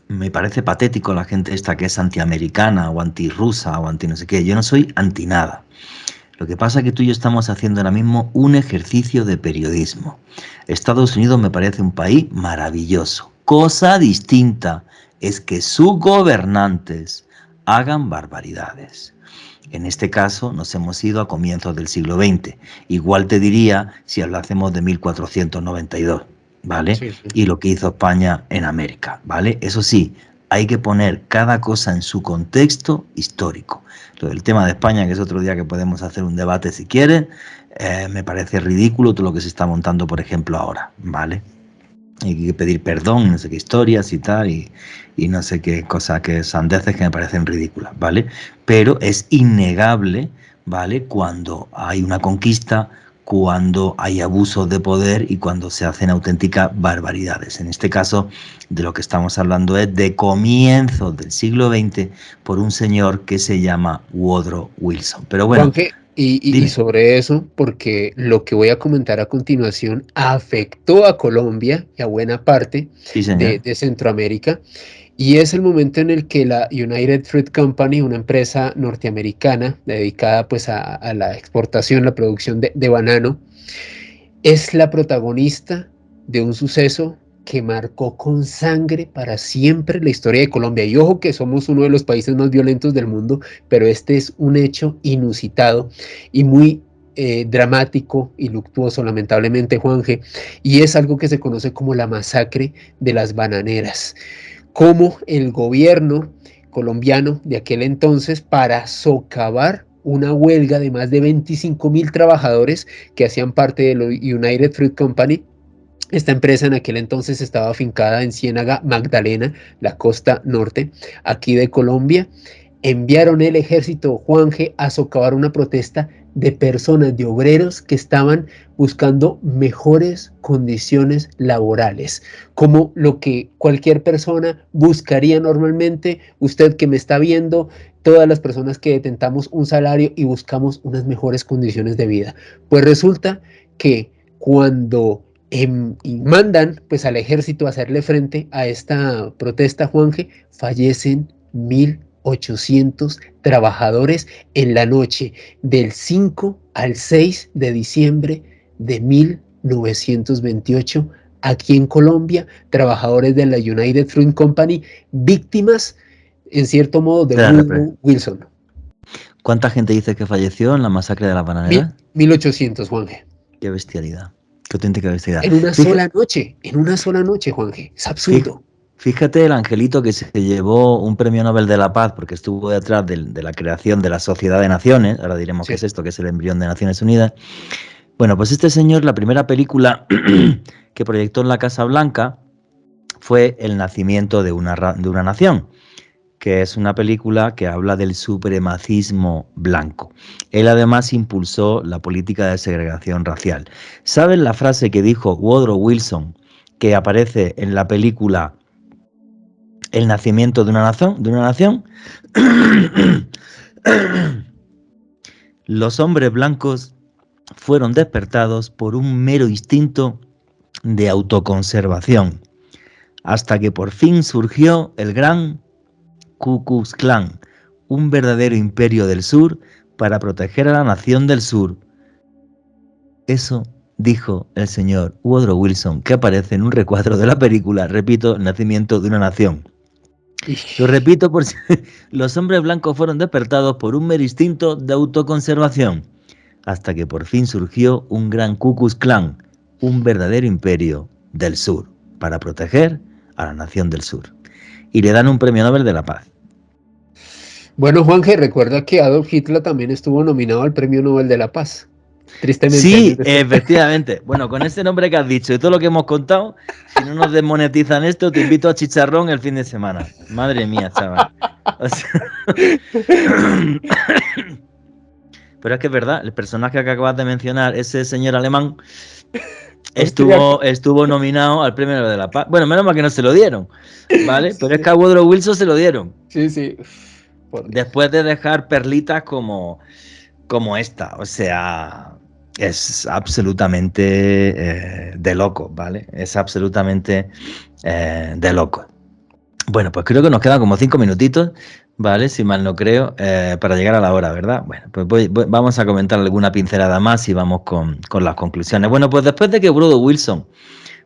Me parece patético la gente esta que es antiamericana o antirrusa o anti no sé qué. Yo no soy anti nada. Lo que pasa es que tú y yo estamos haciendo ahora mismo un ejercicio de periodismo. Estados Unidos me parece un país maravilloso. Cosa distinta es que sus gobernantes hagan barbaridades. En este caso nos hemos ido a comienzos del siglo XX. Igual te diría si hablásemos de 1492. ¿Vale? Sí, sí. Y lo que hizo España en América, ¿vale? Eso sí, hay que poner cada cosa en su contexto histórico. Lo del tema de España, que es otro día que podemos hacer un debate si quieren, me parece ridículo todo lo que se está montando, por ejemplo, ahora, ¿vale? Hay que pedir perdón, no sé qué historias y tal, y no sé qué cosas, que sandeces que me parecen ridículas, ¿vale? Pero es innegable, ¿vale? Cuando hay una conquista, cuando hay abusos de poder y cuando se hacen auténticas barbaridades. En este caso, de lo que estamos hablando es de comienzos del siglo XX por un señor que se llama Woodrow Wilson. Pero bueno, Juanje, y dime. sobre eso, porque lo que voy a comentar a continuación afectó a Colombia y a buena parte Sí, señor. de Centroamérica, y es el momento en el que la United Fruit Company, una empresa norteamericana dedicada pues a la exportación, la producción de banano, es la protagonista de un suceso que marcó con sangre para siempre la historia de Colombia. Y ojo que somos uno de los países más violentos del mundo, pero este es un hecho inusitado y muy dramático y luctuoso, lamentablemente, Juanje, y es algo que se conoce como la masacre de las bananeras, como el gobierno colombiano de aquel entonces, para socavar una huelga de más de 25,000 trabajadores que hacían parte de la United Fruit Company. Esta empresa en aquel entonces estaba afincada en Ciénaga, Magdalena, la costa norte, aquí de Colombia. Enviaron el ejército, Juanje, a socavar una protesta de personas, de obreros que estaban buscando mejores condiciones laborales, como lo que cualquier persona buscaría normalmente. Usted que me está viendo, todas las personas que detentamos un salario y buscamos unas mejores condiciones de vida. Pues resulta que cuando y mandan pues al ejército a hacerle frente a esta protesta, Juanje, fallecen 1,800 trabajadores en la noche del 5 al 6 de diciembre de 1928 aquí en Colombia, trabajadores de la United Fruit Company, víctimas en cierto modo de Woodrow Wilson. ¿Cuánta gente dice que falleció en la masacre de las bananeras? 1,800, Juanje. Qué bestialidad. Qué auténtica bestialidad. En una sola noche, Juanje. Es absurdo. Fíjate el angelito que se llevó un premio Nobel de la Paz porque estuvo detrás de la creación de la Sociedad de Naciones. Ahora diremos qué es esto, que es el embrión de Naciones Unidas. Bueno, pues este señor, la primera película que proyectó en la Casa Blanca fue El nacimiento de una nación, que es una película que habla del supremacismo blanco. Él además impulsó la política de segregación racial. ¿Saben la frase que dijo Woodrow Wilson, que aparece en la película El nacimiento de una nación? Los hombres blancos fueron despertados por un mero instinto de autoconservación, hasta que por fin surgió el gran Ku Klux Klan, un verdadero imperio del sur para proteger a la nación del sur. Eso dijo el señor Woodrow Wilson, que aparece en un recuadro de la película, repito, El nacimiento de una nación. Lo repito por si los hombres blancos fueron despertados por un mero instinto de autoconservación, hasta que por fin surgió un gran Ku Klux Klan, un verdadero imperio del sur, para proteger a la nación del sur. Y le dan un premio Nobel de la Paz. Bueno, Juanje, recuerda que Adolf Hitler también estuvo nominado al Premio Nobel de la Paz. Tristemente, años Sí, después. efectivamente. Bueno, con ese nombre que has dicho y todo lo que hemos contado, si no nos desmonetizan esto, te invito a chicharrón el fin de semana. Madre mía, chaval. O sea, pero es que es verdad, el personaje que acabas de mencionar, ese señor alemán, Austriaco. estuvo nominado al Premio Nobel de la Paz. Bueno, menos mal que no se lo dieron, ¿vale? Pero es Sí, que a Woodrow Wilson se lo dieron. sí, sí. Por Dios. Después de dejar perlitas como esta. O sea, es absolutamente de loco, ¿vale? Es absolutamente de loco. Bueno, pues creo que nos quedan como 5 minutitos, ¿vale? Si mal no creo, para llegar a la hora, ¿verdad? Bueno, pues vamos a comentar alguna pincelada más y vamos con las conclusiones. Bueno, pues después de que Woodrow Wilson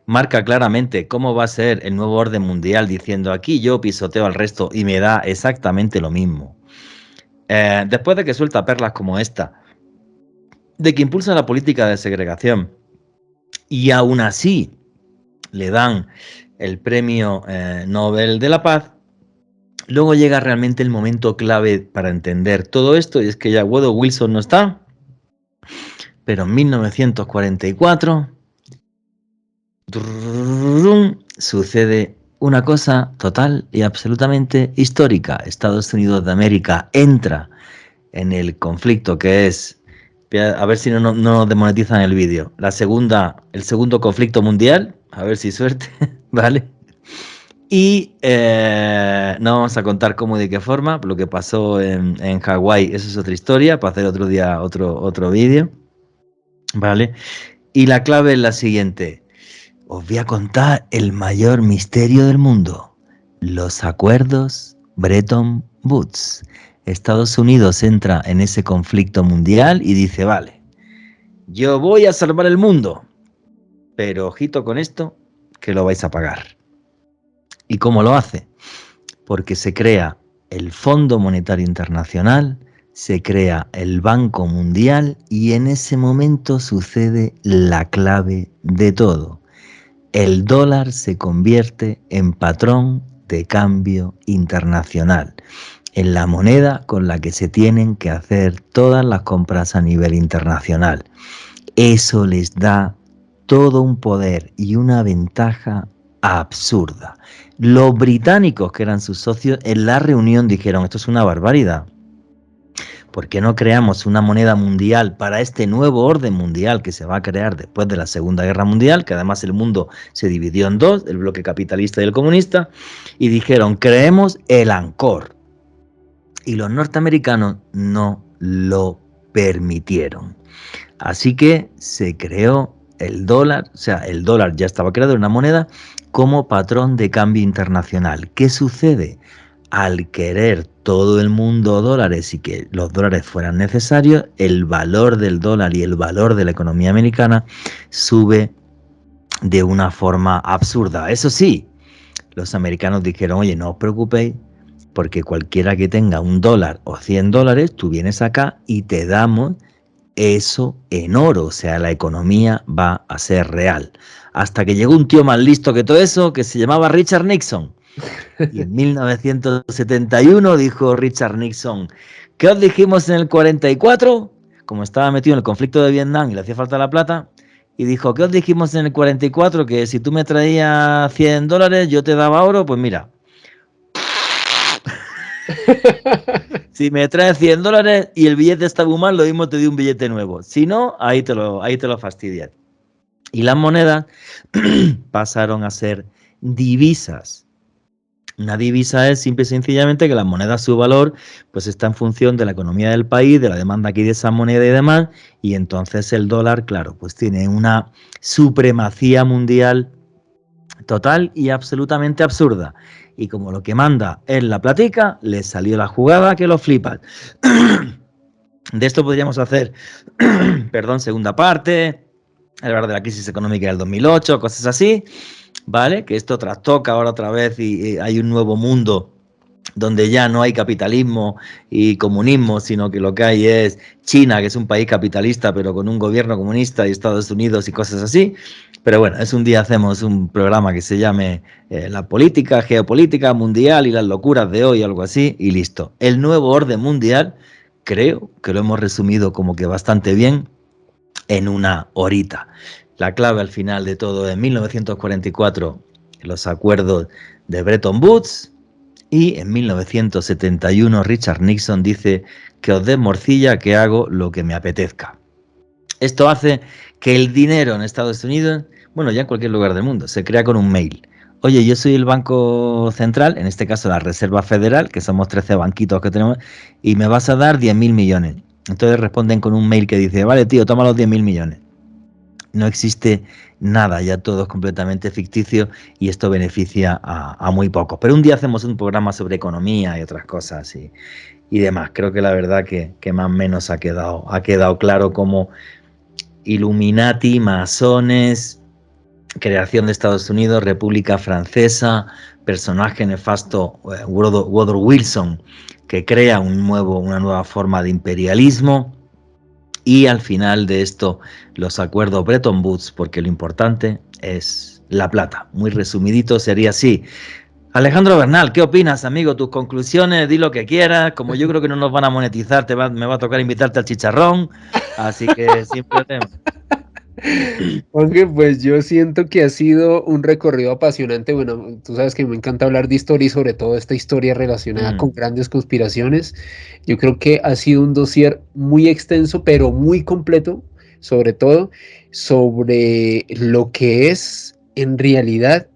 marca claramente cómo va a ser el nuevo orden mundial, diciendo aquí yo pisoteo al resto y me da exactamente lo mismo. Después de que suelta perlas como esta, de que impulsa la política de segregación y aún así le dan el premio Nobel de la Paz, luego llega realmente el momento clave para entender todo esto y es que ya Woodrow Wilson no está, pero en 1944 sucede una cosa total y absolutamente histórica. Estados Unidos de América entra en el conflicto que es, a ver si no nos demonetizan el vídeo, el segundo conflicto mundial, a ver si suerte, ¿vale? Y no vamos a contar cómo y de qué forma, lo que pasó en Hawái, eso es otra historia, para hacer otro día otro vídeo, ¿vale? Y la clave es la siguiente, os voy a contar el mayor misterio del mundo, los acuerdos Bretton Woods. Estados Unidos entra en ese conflicto mundial y dice, vale, yo voy a salvar el mundo, pero ojito con esto, que lo vais a pagar. ¿Y cómo lo hace? Porque se crea el Fondo Monetario Internacional, se crea el Banco Mundial y en ese momento sucede la clave de todo. El dólar se convierte en patrón de cambio internacional, en la moneda con la que se tienen que hacer todas las compras a nivel internacional. Eso les da todo un poder y una ventaja absurda. Los británicos, que eran sus socios, en la reunión dijeron, esto es una barbaridad. ¿Por qué no creamos una moneda mundial para este nuevo orden mundial que se va a crear después de la Segunda Guerra Mundial? Que además el mundo se dividió en dos, el bloque capitalista y el comunista, y dijeron, creemos el ANCOR. Y los norteamericanos no lo permitieron. Así que se creó el dólar, o sea, el dólar ya estaba creado en una moneda como patrón de cambio internacional. ¿Qué sucede? Al querer todo el mundo dólares y que los dólares fueran necesarios, el valor del dólar y el valor de la economía americana sube de una forma absurda. Eso sí, los americanos dijeron, oye, no os preocupéis, porque cualquiera que tenga $1 o $100, tú vienes acá y te damos eso en oro, o sea, la economía va a ser real. Hasta que llegó un tío más listo que todo eso, que se llamaba Richard Nixon. Y en 1971 dijo Richard Nixon, ¿qué os dijimos en el 44? Como estaba metido en el conflicto de Vietnam y le hacía falta la plata, y dijo, ¿qué os dijimos en el 44? Que si tú me traías $100, yo te daba oro, pues mira, si me traes $100 y el billete está muy mal, lo mismo te doy un billete nuevo. Si no, ahí te lo fastidias. Y las monedas pasaron a ser divisas. Una divisa es simple y sencillamente que las monedas, su valor, pues está en función de la economía del país, de la demanda aquí de esa moneda y demás, y entonces el dólar, claro, pues tiene una supremacía mundial total y absolutamente absurda. Y como lo que manda es la platica, le salió la jugada que lo flipas. De esto podríamos hacer, perdón, segunda parte, hablar de la crisis económica del 2008, cosas así, ¿vale? Que esto trastoca ahora otra vez y hay un nuevo mundo donde ya no hay capitalismo y comunismo, sino que lo que hay es China, que es un país capitalista, pero con un gobierno comunista, y Estados Unidos y cosas así. Pero bueno, es un día hacemos un programa que se llame La política, geopolítica mundial y las locuras de hoy, algo así, y listo. El nuevo orden mundial, creo que lo hemos resumido como que bastante bien en una horita. La clave al final de todo es 1944, los acuerdos de Bretton Woods, y en 1971 Richard Nixon dice que os dé morcilla, que hago lo que me apetezca. Esto hace que el dinero en Estados Unidos, bueno, ya en cualquier lugar del mundo, se crea con un mail. Oye, yo soy el Banco Central, en este caso la Reserva Federal, que somos 13 banquitos que tenemos, y me vas a dar 10.000 millones. Entonces responden con un mail que dice, vale, tío, toma los 10.000 millones. No existe nada, ya todo es completamente ficticio y esto beneficia a muy pocos. Pero un día hacemos un programa sobre economía y otras cosas y demás. Creo que la verdad que más o menos ha quedado claro cómo Illuminati, masones, creación de Estados Unidos, República Francesa, personaje nefasto Woodrow Wilson, que crea una nueva forma de imperialismo. Y al final de esto, los acuerdos Bretton Woods, porque lo importante es la plata. Muy resumidito sería así. Alejandro Bernal, ¿qué opinas, amigo? Tus conclusiones, di lo que quieras. Como yo creo que no nos van a monetizar, me va a tocar invitarte al chicharrón. Así que sin problema. Jorge, pues yo siento que ha sido un recorrido apasionante. Bueno, tú sabes que me encanta hablar de historia y sobre todo esta historia relacionada con grandes conspiraciones. Yo creo que ha sido un dossier muy extenso, pero muy completo, sobre todo sobre lo que es en realidad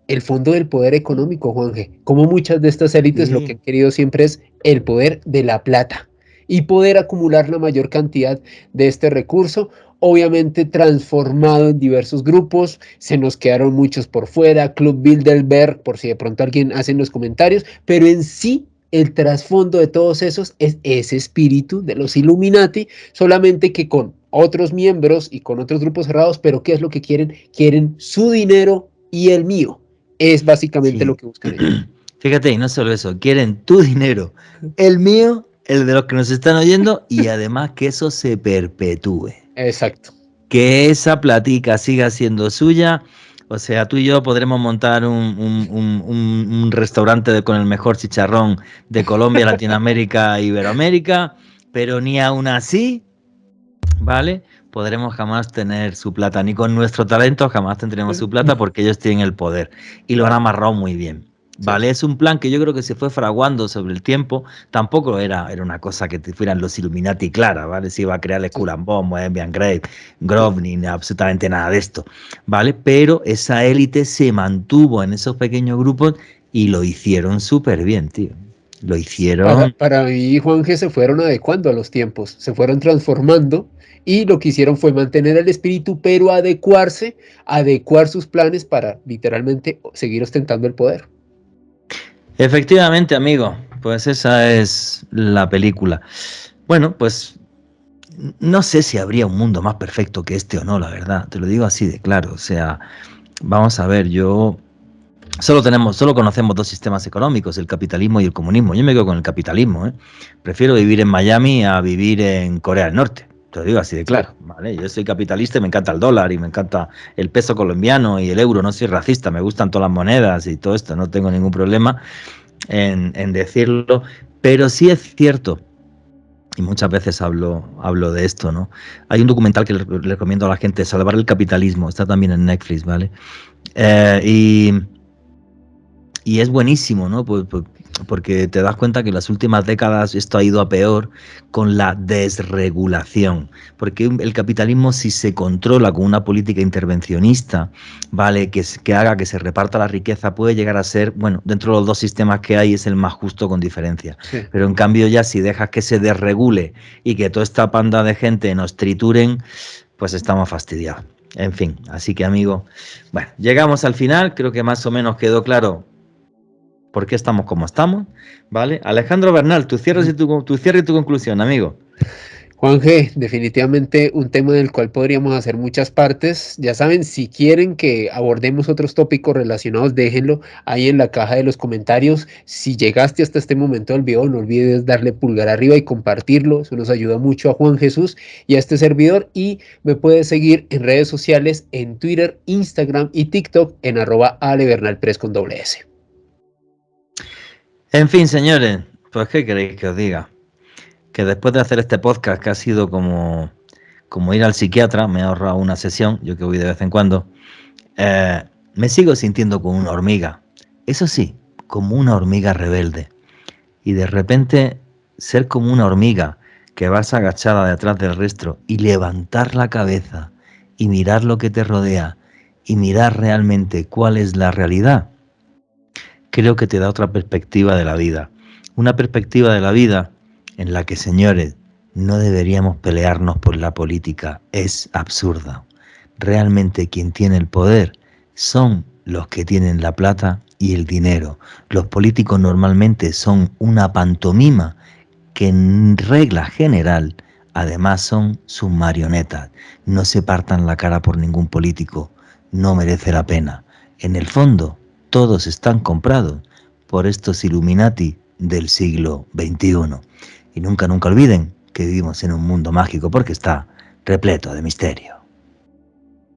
el fondo del poder económico, Juanje. Como muchas de estas élites lo que Sí. han querido siempre es el poder de la plata y poder acumular la mayor cantidad de este recurso, obviamente transformado en diversos grupos. Se nos quedaron muchos por fuera, Club Bilderberg, por si de pronto alguien hace en los comentarios, pero en sí el trasfondo de todos esos es ese espíritu de los Illuminati, solamente que con otros miembros y con otros grupos cerrados. Pero ¿qué es lo que quieren? Quieren su dinero y el mío. Es básicamente lo Sí. que buscan ellos. Fíjate, y no solo eso, quieren tu dinero, el mío, el de los que nos están oyendo, y además que eso se perpetúe. Exacto. Que esa platica siga siendo suya. O sea, tú y yo podremos montar un restaurante con el mejor chicharrón de Colombia, Latinoamérica, Iberoamérica, pero ni aún así, ¿vale? Podremos jamás tener su plata, ni con nuestro talento jamás tendremos su plata porque ellos tienen el poder y lo han Claro. amarrado muy bien. Sí. ¿Vale? Es un plan que yo creo que se fue fraguando sobre el tiempo. Tampoco era una cosa que te fueran los Illuminati clara, ¿vale? Se iba a crear el Skull and Bones, Moebian Grove, ni absolutamente nada de esto, ¿vale? Pero esa élite se mantuvo en esos pequeños grupos y lo hicieron súper bien, tío. Lo hicieron. Para mí, Juanje, se fueron adecuando a los tiempos, se fueron transformando y lo que hicieron fue mantener el espíritu, pero adecuarse, adecuar sus planes para literalmente seguir ostentando el poder. Efectivamente, amigo, pues esa es la película. Bueno, pues no sé si habría un mundo más perfecto que este o no, la verdad. Te lo digo así de claro. O sea, vamos a ver, solo conocemos dos sistemas económicos, el capitalismo y el comunismo. Yo me quedo con el capitalismo, ¿eh? Prefiero vivir en Miami a vivir en Corea del Norte. Te lo digo así de Sí. claro, ¿vale? Yo soy capitalista y me encanta el dólar y me encanta el peso colombiano y el euro. No soy racista, me gustan todas las monedas y todo esto. No tengo ningún problema en decirlo, pero sí es cierto, y muchas veces hablo de esto, ¿no? Hay un documental que le recomiendo a la gente, Salvar el Capitalismo, está también en Netflix, ¿vale? Y es buenísimo, ¿no? Porque te das cuenta que en las últimas décadas esto ha ido a peor con la desregulación. Porque el capitalismo, si se controla con una política intervencionista, ¿vale? Que haga que se reparta la riqueza, puede llegar a ser, bueno, dentro de los dos sistemas que hay, es el más justo con diferencia. Sí. Pero en cambio ya si dejas que se desregule y que toda esta panda de gente nos trituren, pues estamos fastidiados. En fin, así que amigo, bueno, llegamos al final, creo que más o menos quedó claro por qué estamos como estamos, ¿vale? Alejandro Bernal, tu cierre y tu conclusión, amigo. Juanje, definitivamente un tema del cual podríamos hacer muchas partes. Ya saben, si quieren que abordemos otros tópicos relacionados, déjenlo ahí en la caja de los comentarios. Si llegaste hasta este momento del video, no olvides darle pulgar arriba y compartirlo. Eso nos ayuda mucho a Juan Jesús y a este servidor. Y me puedes seguir en redes sociales, en Twitter, Instagram y TikTok en @alebernalpress con doble S. En fin, señores, pues ¿qué queréis que os diga? Que después de hacer este podcast, que ha sido como ir al psiquiatra, me he ahorrado una sesión, yo que voy de vez en cuando, me sigo sintiendo como una hormiga. Eso sí, como una hormiga rebelde. Y de repente ser como una hormiga que vas agachada detrás del resto y levantar la cabeza y mirar lo que te rodea y mirar realmente cuál es la realidad, creo que te da otra perspectiva de la vida. Una perspectiva de la vida en la que, señores, no deberíamos pelearnos por la política. Es absurda. Realmente quien tiene el poder son los que tienen la plata y el dinero. Los políticos normalmente son una pantomima que en regla general además son sus marionetas. No se partan la cara por ningún político. No merece la pena. En el fondo, todos están comprados por estos Illuminati del siglo XXI. Y nunca olviden que vivimos en un mundo mágico porque está repleto de misterio.